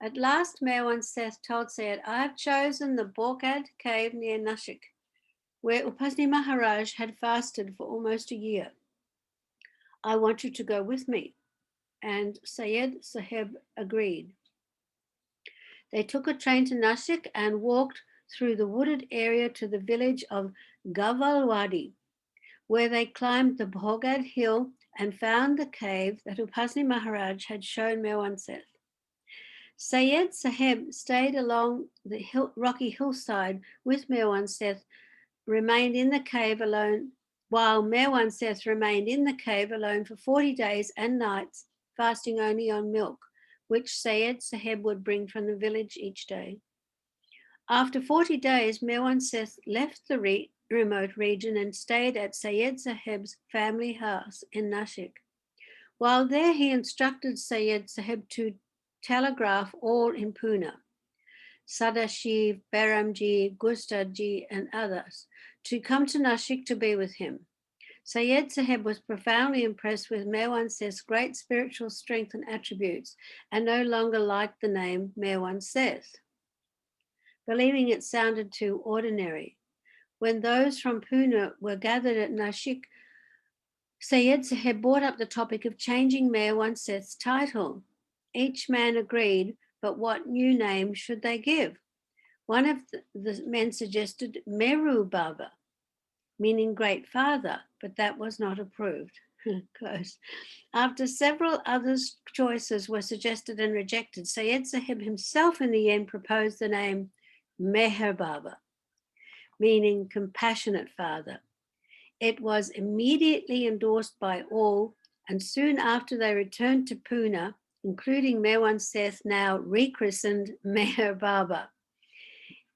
At last, Mewan Seth told Syed, "I have chosen the Borkad cave near Nashik, where Upasni Maharaj had fasted for almost a year. I want you to go with me." And Syed Saheb agreed. They took a train to Nashik and walked through the wooded area to the village of Gavalwadi, where they climbed the Bhogad hill and found the cave that Upasni Maharaj had shown Mewan Seth. Syed Saheb stayed along the rocky hillside with Mewan Seth, remained in the cave alone, while Mewan Seth remained in the cave alone for 40 days and nights, fasting only on milk, which Syed Saheb would bring from the village each day. After 40 days, Mewan Seth left the remote region and stayed at Syed Saheb's family house in Nashik. While there, he instructed Syed Saheb to telegraph all in Pune, Sadashiv, Behramji, Gustadji, and others, to come to Nashik to be with him. Syed Saheb was profoundly impressed with Mewan Seth's great spiritual strength and attributes, and no longer liked the name Mewan Seth, believing it sounded too ordinary. When those from Pune were gathered at Nashik, Syed Saheb brought up the topic of changing Mewan Seth's title. Each man agreed, but what new name should they give? One of the men suggested Meru Baba, meaning great father, but that was not approved. Close. After several other choices were suggested and rejected, Syed Saheb himself in the end proposed the name MEHER Baba, meaning compassionate father. It was immediately endorsed by all, and soon after they returned to Pune, including Mewan Seth, now rechristened Meher Baba.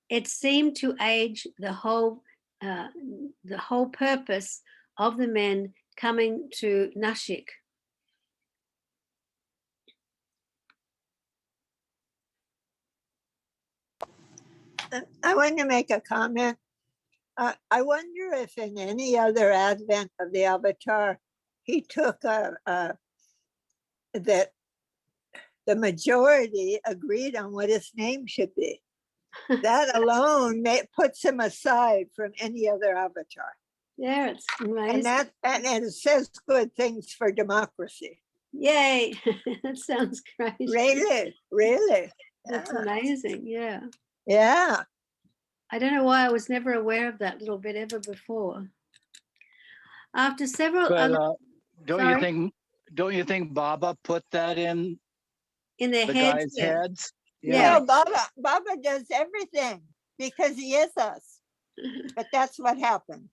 It seemed to age the whole purpose of the men coming to Nashik. I want to make a comment. I wonder if in any other advent of the avatar, he took that the majority agreed on what his name should be. That alone puts him aside from any other avatar. Yeah, it's amazing. And it says good things for democracy. Yay. That sounds great. Really, really. That's Yeah. amazing. Yeah. Yeah. I don't know why I was never aware of that little bit ever before. After several But other don't you think Baba put that in in their the heads, guys' yeah. heads? Yeah. No, Baba does everything because he is us. But that's what happened.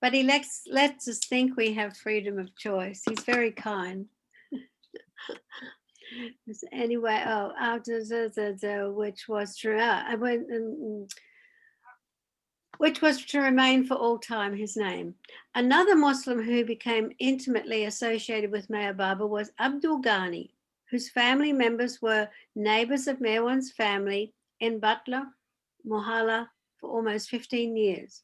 But he lets us think we have freedom of choice. He's very kind. Anyway, which was true. Which was to remain for all time his name. Another Muslim who became intimately associated with Meher Baba was Abdul Ghani, whose family members were neighbors of Meherwan's family in Butler, Mohalla for almost 15 years.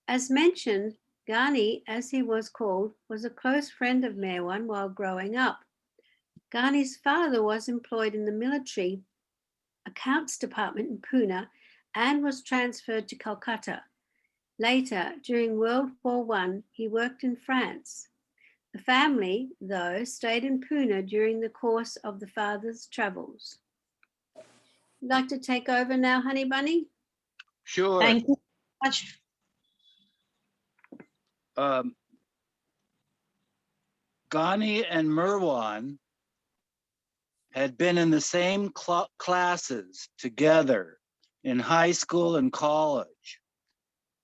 As mentioned, Ghani, as he was called, was a close friend of Meherwan while growing up. Ghani's father was employed in the military accounts department in Pune and was transferred to Calcutta. Later, during World War I, he worked in France. The family, though, stayed in Pune during the course of the father's travels. You'd like to take over now, Honey Bunny? Sure. Thank you so much. Ghani and Merwan had been in the same classes together in high school and college.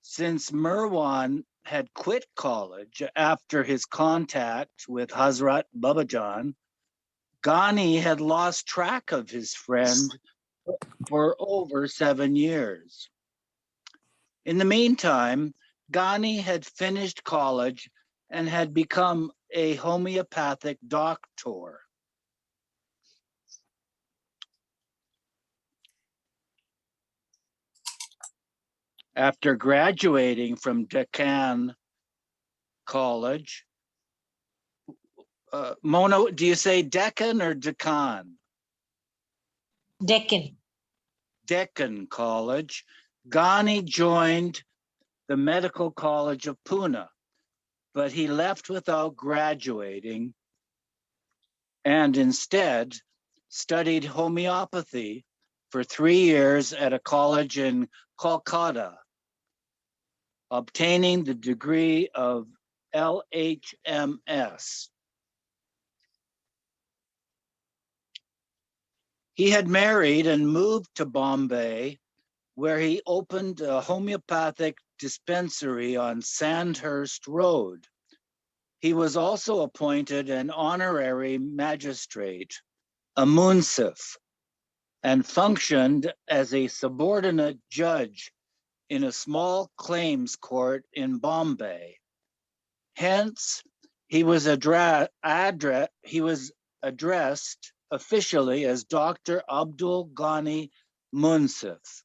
Since Merwan had quit college after his contact with Hazrat Babajan, Ghani had lost track of his friend for over 7 years. In the meantime, Ghani had finished college and had become a homeopathic doctor. After graduating from Deccan College, Mona, do you say Deccan or Deccan? Deccan. Deccan College, Ghani joined the Medical College of Pune, but he left without graduating and instead studied homeopathy for 3 years at a college in Kolkata, obtaining the degree of LHMS. He had married and moved to Bombay, where he opened a homeopathic dispensary on Sandhurst Road. He was also appointed an honorary magistrate, a munsif, and functioned as a subordinate judge in a small claims court in Bombay. Hence, he was addressed officially as Dr. Abdul Ghani Munsif.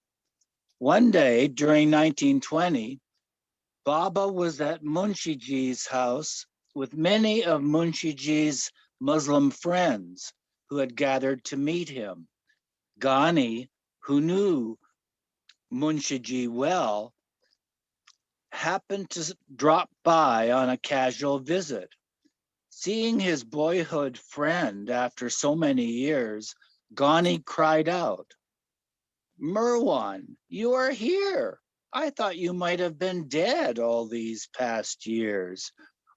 One day during 1920, Baba was at Munshiji's house with many of Munshiji's Muslim friends who had gathered to meet him. Ghani, who knew Munshiji well, happened to drop by on a casual visit. Seeing his boyhood friend after so many years, Ghani cried out, "Merwan, you are here. I thought you might have been dead all these past years.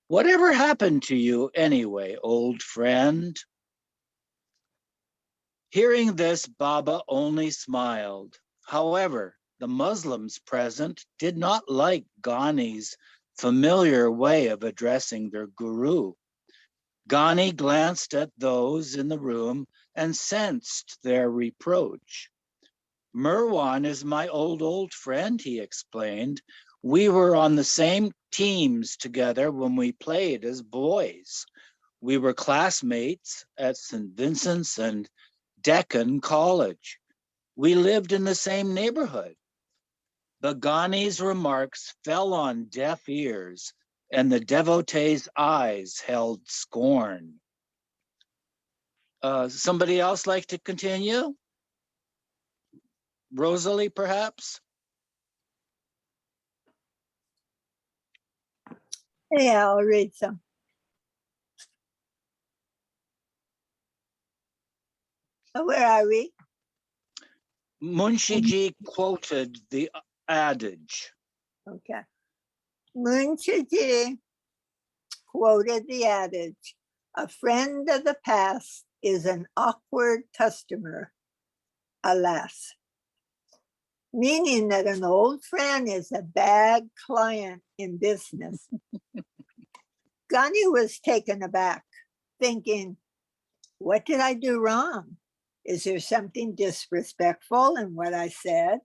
Whatever happened to you anyway, old friend?" Hearing this, Baba only smiled. However, the Muslims present did not like Ghani's familiar way of addressing their guru. Ghani glanced at those in the room and sensed their reproach. "Merwan is my old friend," he explained. "We were on the same teams together when we played as boys. We were classmates at St. Vincent's and Deccan College. We lived in the same neighborhood." But Ghani's remarks fell on deaf ears, and the devotee's eyes held scorn. Somebody else like to continue? Rosalie, perhaps? Yeah, I'll read some. Where are we? Munshiji quoted the adage. Okay. Munchiji quoted the adage, "A friend of the past is an awkward customer, alas," meaning that an old friend is a bad client in business. Gani was taken aback, thinking, what did I do wrong? Is there something disrespectful in what I said?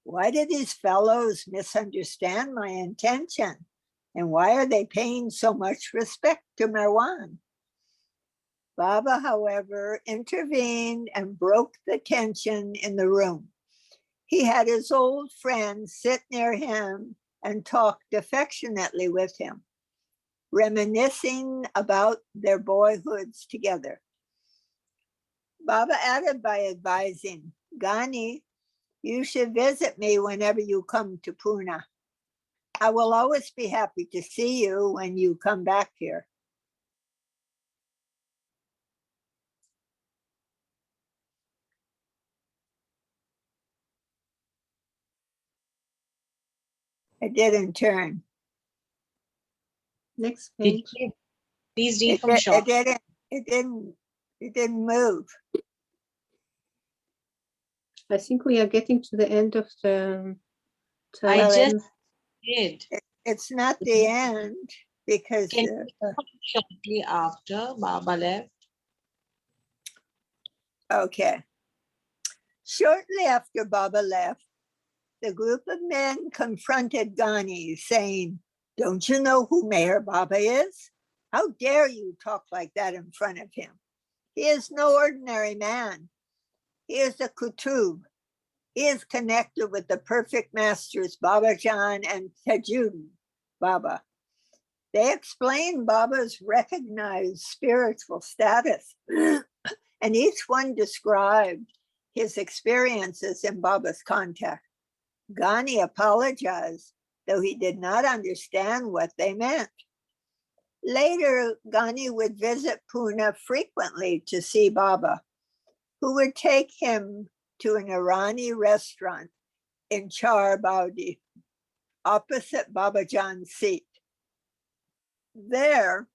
Why did these fellows misunderstand my intention? And why are they paying so much respect to Marwan? Baba, however, intervened and broke the tension in the room. He had his old friend sit near him and talked affectionately with him, reminiscing about their boyhoods together. Baba added by advising, Gani, you should visit me whenever you come to Pune. I will always be happy to see you when you come back here. It didn't turn. Next Did page. you? Please read from short. It didn't move. I think we are getting to the end of the I time. just did. It's not the end because Can you come shortly after Baba left? okay. Shortly after Baba left, the group of men confronted Gani, saying, don't you know who Meher Baba is? How dare you talk like that in front of him? He is no ordinary man. He is a kutub. He is connected with the perfect masters, Babajan and Tajud Baba. They explained Baba's recognized spiritual status, and each one described his experiences in Baba's contact. Gani apologized, though he did not understand what they meant. Later, Gani would visit Pune frequently to see Baba, who would take him to an Irani restaurant in Char Baudi, opposite Babajan's seat. There,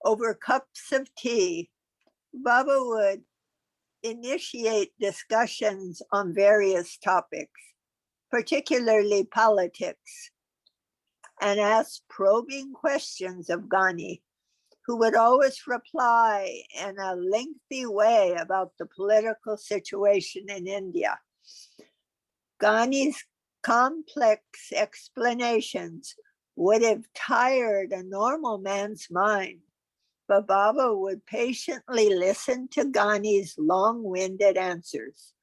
over cups of tea, Baba would initiate discussions on various topics, particularly politics, and ask probing questions of Gani, who would always reply in a lengthy way about the political situation in India. Gani's complex explanations would have tired a normal man's mind, but Baba would patiently listen to Gani's long-winded answers.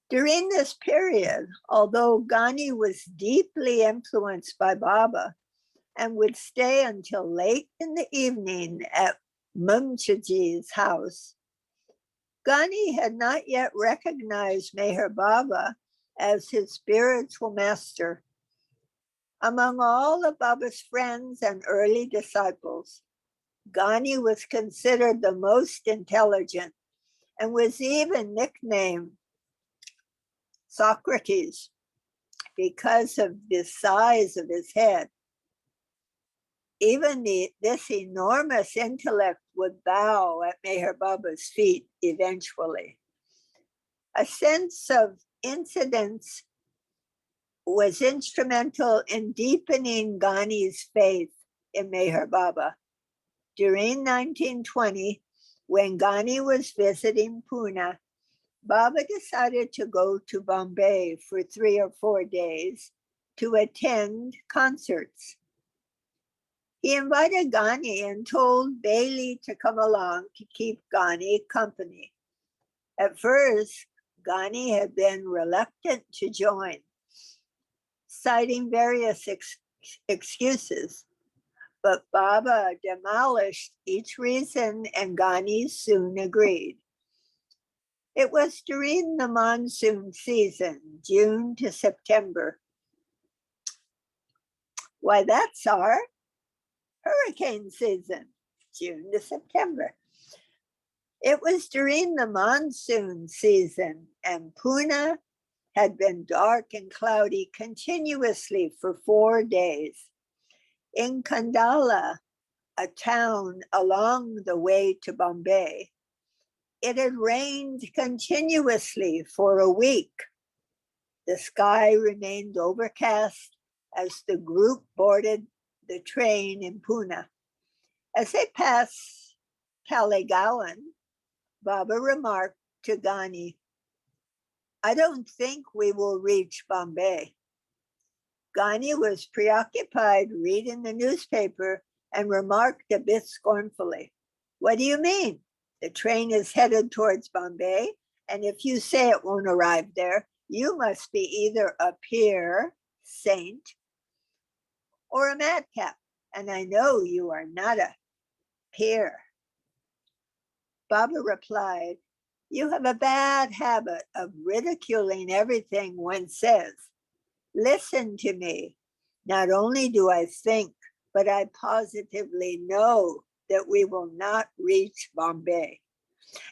During this period, although Gani was deeply influenced by Baba and would stay until late in the evening at Mumchiji's house, Gani had not yet recognized Meher Baba as his spiritual master. Among all of Baba's friends and early disciples, Gani was considered the most intelligent and was even nicknamed Socrates because of the size of his head. Even this enormous intellect would bow at Meher Baba's feet eventually. A sense of incidence was instrumental in deepening Gani's faith in Meher Baba. During 1920, when Gani was visiting Pune, Baba decided to go to Bombay for 3 or 4 days to attend concerts. He invited Gani and told Bailey to come along to keep Gani company. At first, Gani had been reluctant to join, citing various excuses, but Baba demolished each reason and Gani soon agreed. It was during the monsoon season, June to September. Why, that's our hurricane season, June to September. It was during the monsoon season, and Pune had been dark and cloudy continuously for 4 days. In Kandala, a town along the way to Bombay, it had rained continuously for a week. The sky remained overcast as the group boarded the train in Pune. As they passed Talegaon, Baba remarked to Ghani, "I don't think we will reach Bombay." Ghani was preoccupied reading the newspaper and remarked a bit scornfully, "What do you mean? The train is headed towards Bombay, and if you say it won't arrive there, you must be either a peer, saint, or a madcap, and I know you are not a peer." Baba replied, "You have a bad habit of ridiculing everything one says. Listen to me. Not only do I think, but I positively know that we will not reach Bombay.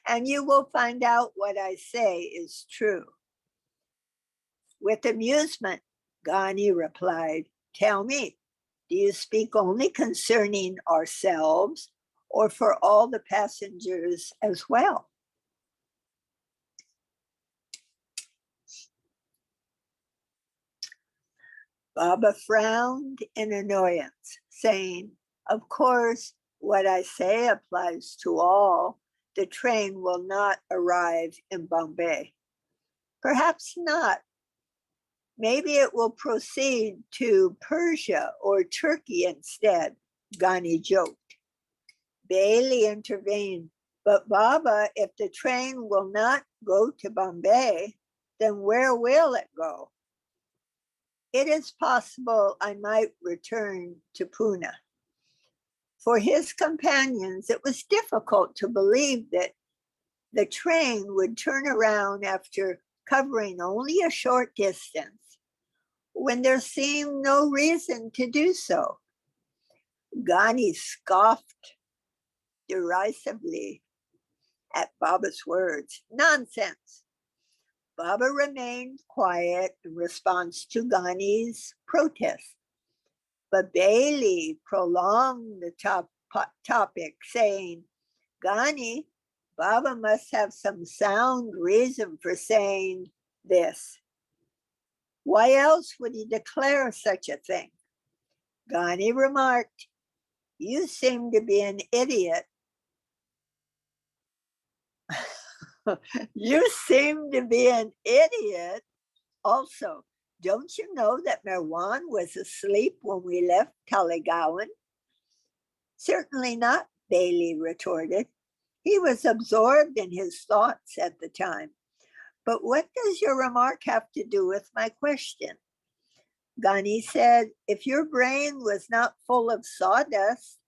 And you will find out what I say is true." With amusement, Ghani replied, "Tell me, do you speak only concerning ourselves or for all the passengers as well?" Baba frowned in annoyance, saying, "Of course, what I say applies to all. The train will not arrive in Bombay." "Perhaps not. Maybe it will proceed to Persia or Turkey instead," Ghani joked. Bailey intervened, "But Baba, if the train will not go to Bombay, then where will it go?" "It is possible I might return to Pune." For his companions, it was difficult to believe that the train would turn around after covering only a short distance when there seemed no reason to do so. Ghani scoffed derisively at Baba's words. "Nonsense." Baba remained quiet in response to Ghani's protest. But Bailey prolonged the topic, saying, "Ghani, Baba must have some sound reason for saying this. Why else would he declare such a thing?" Ghani remarked, "You seem to be an idiot." "You seem to be an idiot also. Don't you know that Merwan was asleep when we left Talegaon?" "Certainly not," Bailey retorted. "He was absorbed in his thoughts at the time. But what does your remark have to do with my question?" Ghani said, "If your brain was not full of sawdust,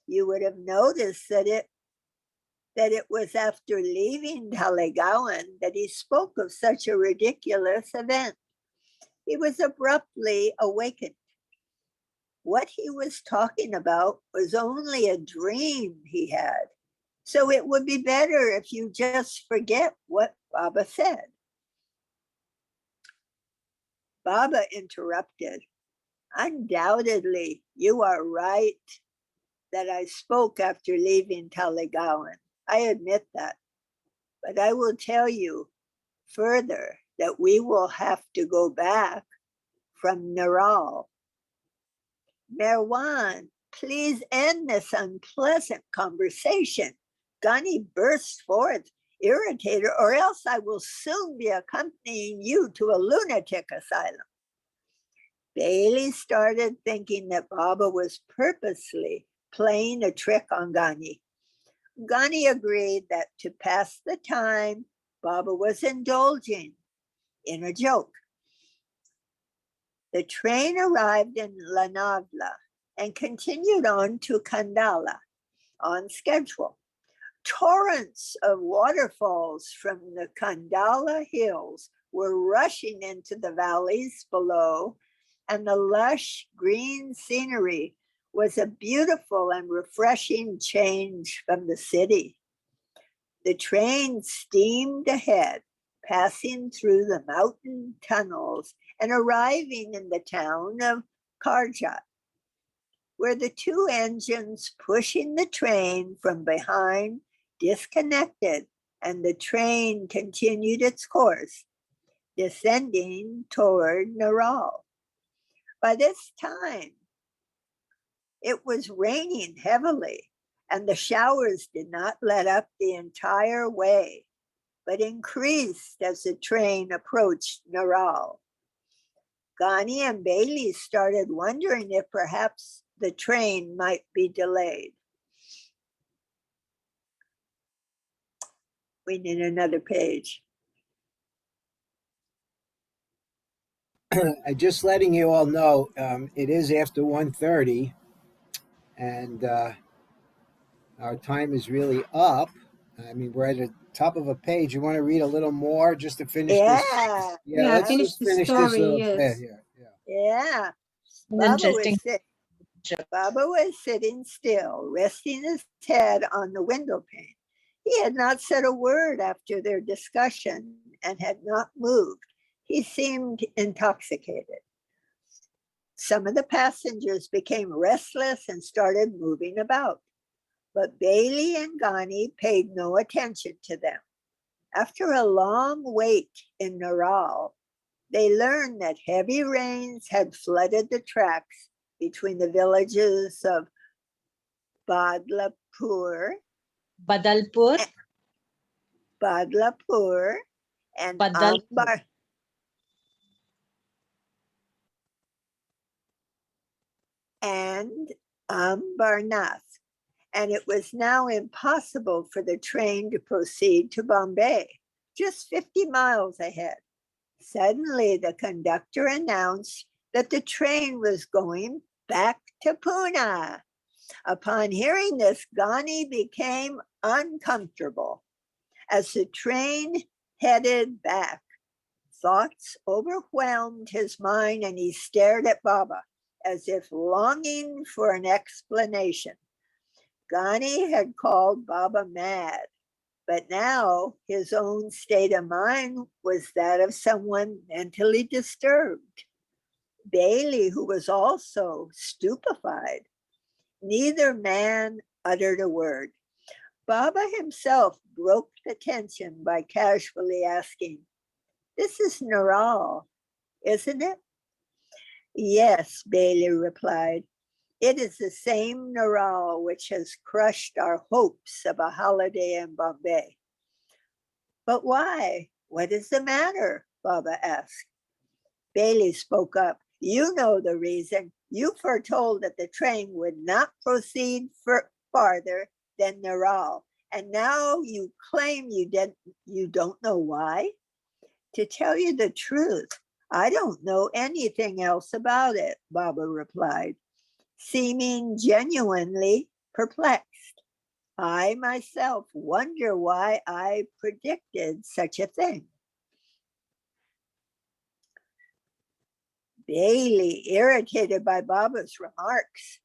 you would have noticed that it was after leaving Talegaon that he spoke of such a ridiculous event. He was abruptly awakened. What he was talking about was only a dream he had. So it would be better if you just forget what Baba said." Baba interrupted, "Undoubtedly, you are right that I spoke after leaving Talegaon. I admit that. But I will tell you further that we will have to go back from Naral." "Merwan, please end this unpleasant conversation." Ghani burst forth, irritated, "or else I will soon be accompanying you to a lunatic asylum." Bailey started thinking that Baba was purposely playing a trick on Ghani. Ghani agreed that to pass the time, Baba was indulging in a joke. The train arrived in Lanavla and continued on to Kandala on schedule. Torrents of waterfalls from the Kandala hills were rushing into the valleys below, and the lush green scenery was a beautiful and refreshing change from the city. The train steamed ahead, passing through the mountain tunnels and arriving in the town of Karjat, where the two engines pushing the train from behind disconnected, and the train continued its course, descending toward Naral. By this time, it was raining heavily, and the showers did not let up the entire way, but increased as the train approached Naral. Ghani and Bailey started wondering if perhaps the train might be delayed. We need another page. Just letting you all know, it is after 1:30, and our time is really up. I mean, we're at the top of a page. You want to read a little more just to finish this? Yeah, Yeah, Let's finish just the finish story, this. yes. yeah. Interesting. Baba was sitting still, resting his head on the window pane. He had not said a word after their discussion and had not moved. He seemed intoxicated. Some of the passengers became restless and started moving about, but Bailey and Ghani paid no attention to them. After a long wait in Naral, they learned that heavy rains had flooded the tracks between the villages of Badlapur Badalpur, and Badalpur. Ambarnath, and it was now impossible for the train to proceed to Bombay, just 50 miles ahead. Suddenly, the conductor announced that the train was going back to Pune. Upon hearing this, Ghani became uncomfortable. As the train headed back, thoughts overwhelmed his mind, and he stared at Baba as if longing for an explanation. Ghani had called Baba mad, but now his own state of mind was that of someone mentally disturbed. Bailey, who was also stupefied, neither man uttered a word. Baba himself broke the tension by casually asking, "This is Naral, isn't it?" "Yes," Bailey replied. "It is the same Naral which has crushed our hopes of a holiday in Bombay." "But why? What is the matter?" Baba asked. Bailey spoke up. "You know the reason. You foretold that the train would not proceed farther than Naral, and now you claim you don't know why?" "To tell you the truth, I don't know anything else about it," Baba replied, seeming genuinely perplexed. "I myself wonder why I predicted such a thing." Bailey, irritated by Baba's remarks,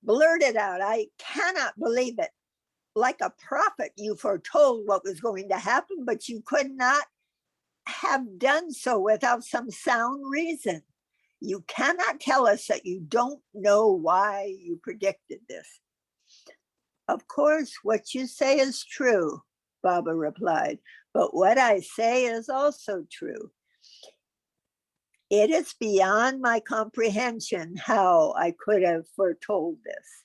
blurted out, "I cannot believe it. Like a prophet, you foretold what was going to happen, but you could not have done so without some sound reason. You cannot tell us that you don't know why you predicted this." "Of course, what you say is true," Baba replied, "but what I say is also true. It is beyond my comprehension how I could have foretold this.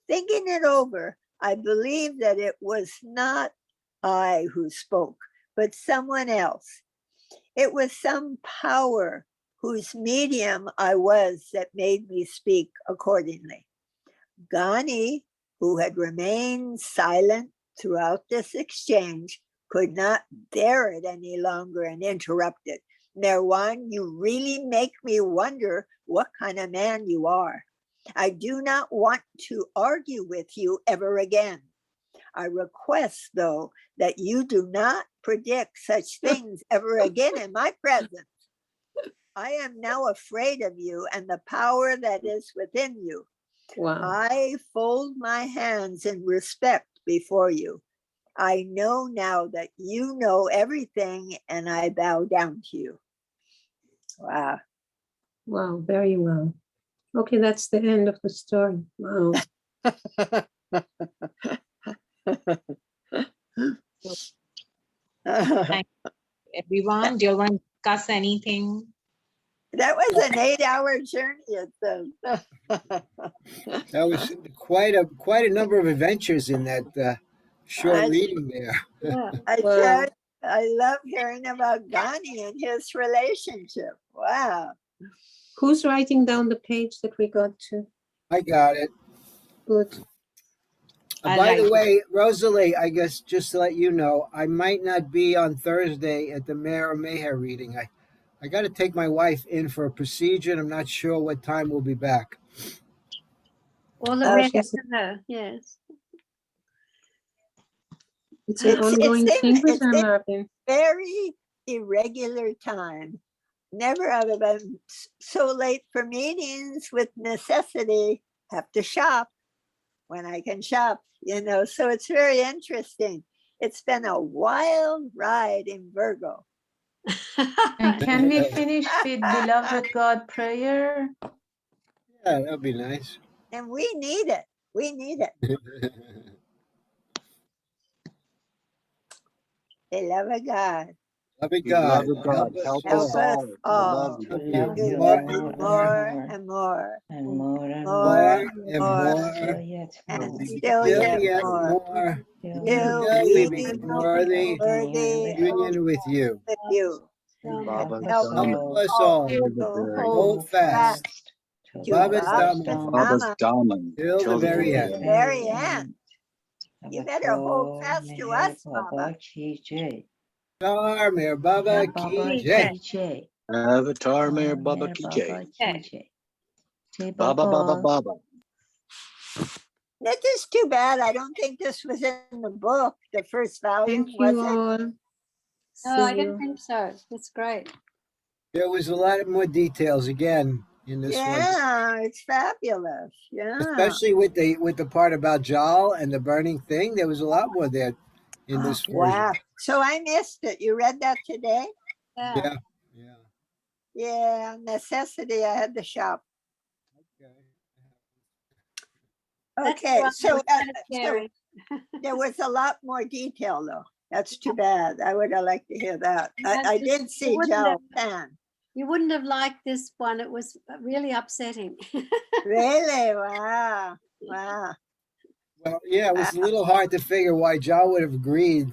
Thinking it over, I believe that it was not I who spoke, but someone else. It was some power whose medium I was that made me speak accordingly." Ghani, who had remained silent throughout this exchange, could not bear it any longer and interrupted. "Merwan, you really make me wonder what kind of man you are. I do not want to argue with you ever again. I request, though, that you do not predict such things ever again in my presence. I am now afraid of you and the power that is within you. Wow. I fold my hands in respect before you. I know now that you know everything, and I bow down to you. Wow. Wow, very well. Okay, that's the end of the story. Wow. That Everyone, do you want to discuss anything? was an 8-hour journey, it says. That was quite a number of adventures in that short I- reading there. Yeah. I Wow. tell you, I love hearing about Ghani and his relationship. Wow. Who's writing down the page that we got to? I got it. Good. I'll By the write it. way, Rosalie, I guess just to let you know, I might not be on Thursday at the MEHER reading. I got to take my wife in for a procedure, and I'm not sure what time we'll be back. All the Oh, best she's- to her. Yes. It's an It's ongoing in- thing with it's her, in- Marvin. Very irregular time. Never have I been so late for meetings with necessity. Have to shop when I can shop, so it's very interesting. It's been a wild ride in Virgo. And can we finish with beloved God prayer? Yeah, that'd be nice. And we need it. We need it. Beloved God, Love it, God. Beloved God, Help us help us help us all to all love To you. Help love you. you to love more you and more more and more, and more and more More more, and more, more. still yet and more, still Still yet yet more, more. till till Till we we become become worthy worthy union with you. with you. and Baba help us Help Help all us all all till the to very hold hold fast to to Baba's Baba's Baba's Dhamma Baba's Dhamma Daman till the till the very very end. end. very end. You better hold Avatar fast to Meher us, Baba Baba. Ki Jai. Star Meher Baba Meher Ki Baba Jai. Ki Jai. Avatar Meher Baba Meher Ki Baba Jai. Ki Jai. Jai Baba Baba Baba. Baba. That is too bad. I don't think this was in the book, the first volume, Thank was you it? all. No, See I don't you. think so. It's great. There was a lot more details again in this one, Yeah, it's fabulous. Yeah. especially with the part about Jal and the burning thing. There was a lot more there in this version. Wow. So I missed it. You read that today? Yeah. Yeah, yeah. Yeah, necessity. I had to shop. That's Okay, why so, we're kind of so scary. there was a lot more detail though. That's too bad. I would have liked to hear that. Yeah, I you did see wouldn't Joe have- Pan. You wouldn't have liked this one. It was really upsetting. Really? Wow. Wow. Well, yeah, it was a little hard to figure why Jal would have agreed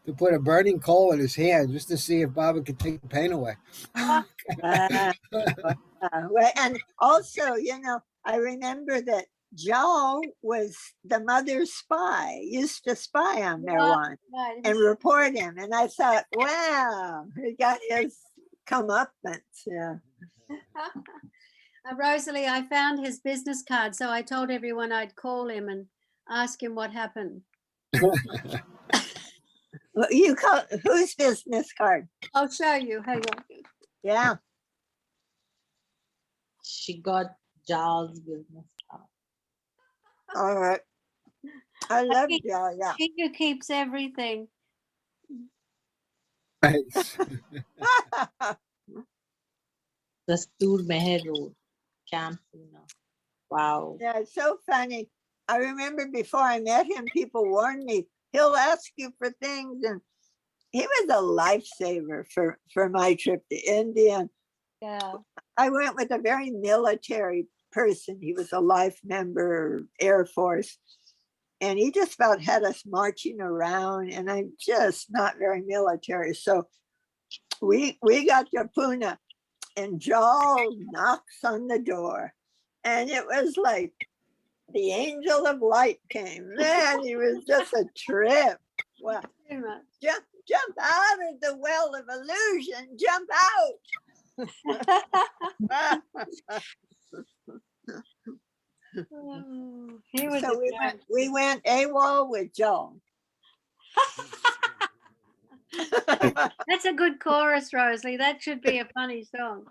to put a burning coal in his hand just to see if Baba could take the pain away. Wow. Well, and also, I remember that Joe was the mother's spy, used to spy on Merwan Right. and report him. And I thought, wow, he got his comeuppance. Yeah. Rosalie, I found his business card, so I told everyone I'd call him and ask him what happened. Well, you call whose business card? I'll show you. Hang on. Yeah. She got Giles' business card. All right. I love He- Joe. Yeah. She who keeps everything. Nice. Dastur Meher Road, Camp Pune. Wow. Yeah, it's so funny. I remember before I met him, people warned me, he'll ask you for things. And he was a lifesaver for my trip to India. Yeah. I went with a very military person. He was a life member, Air Force. And he just about had us marching around. And I'm just not very military. So we got to Pune and Joel knocks on the door. And it was like the angel of light came. Man, he was just a trip. Wow. Too much. Jump out of the well of illusion. Jump out. Oh, he was So a we went AWOL with Joel. That's a good chorus, Rosalie. That should be a funny song.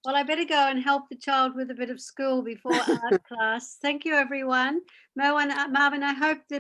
Well, I better go and help the child with a bit of school before art class. Thank you, everyone. Marvin, I hope the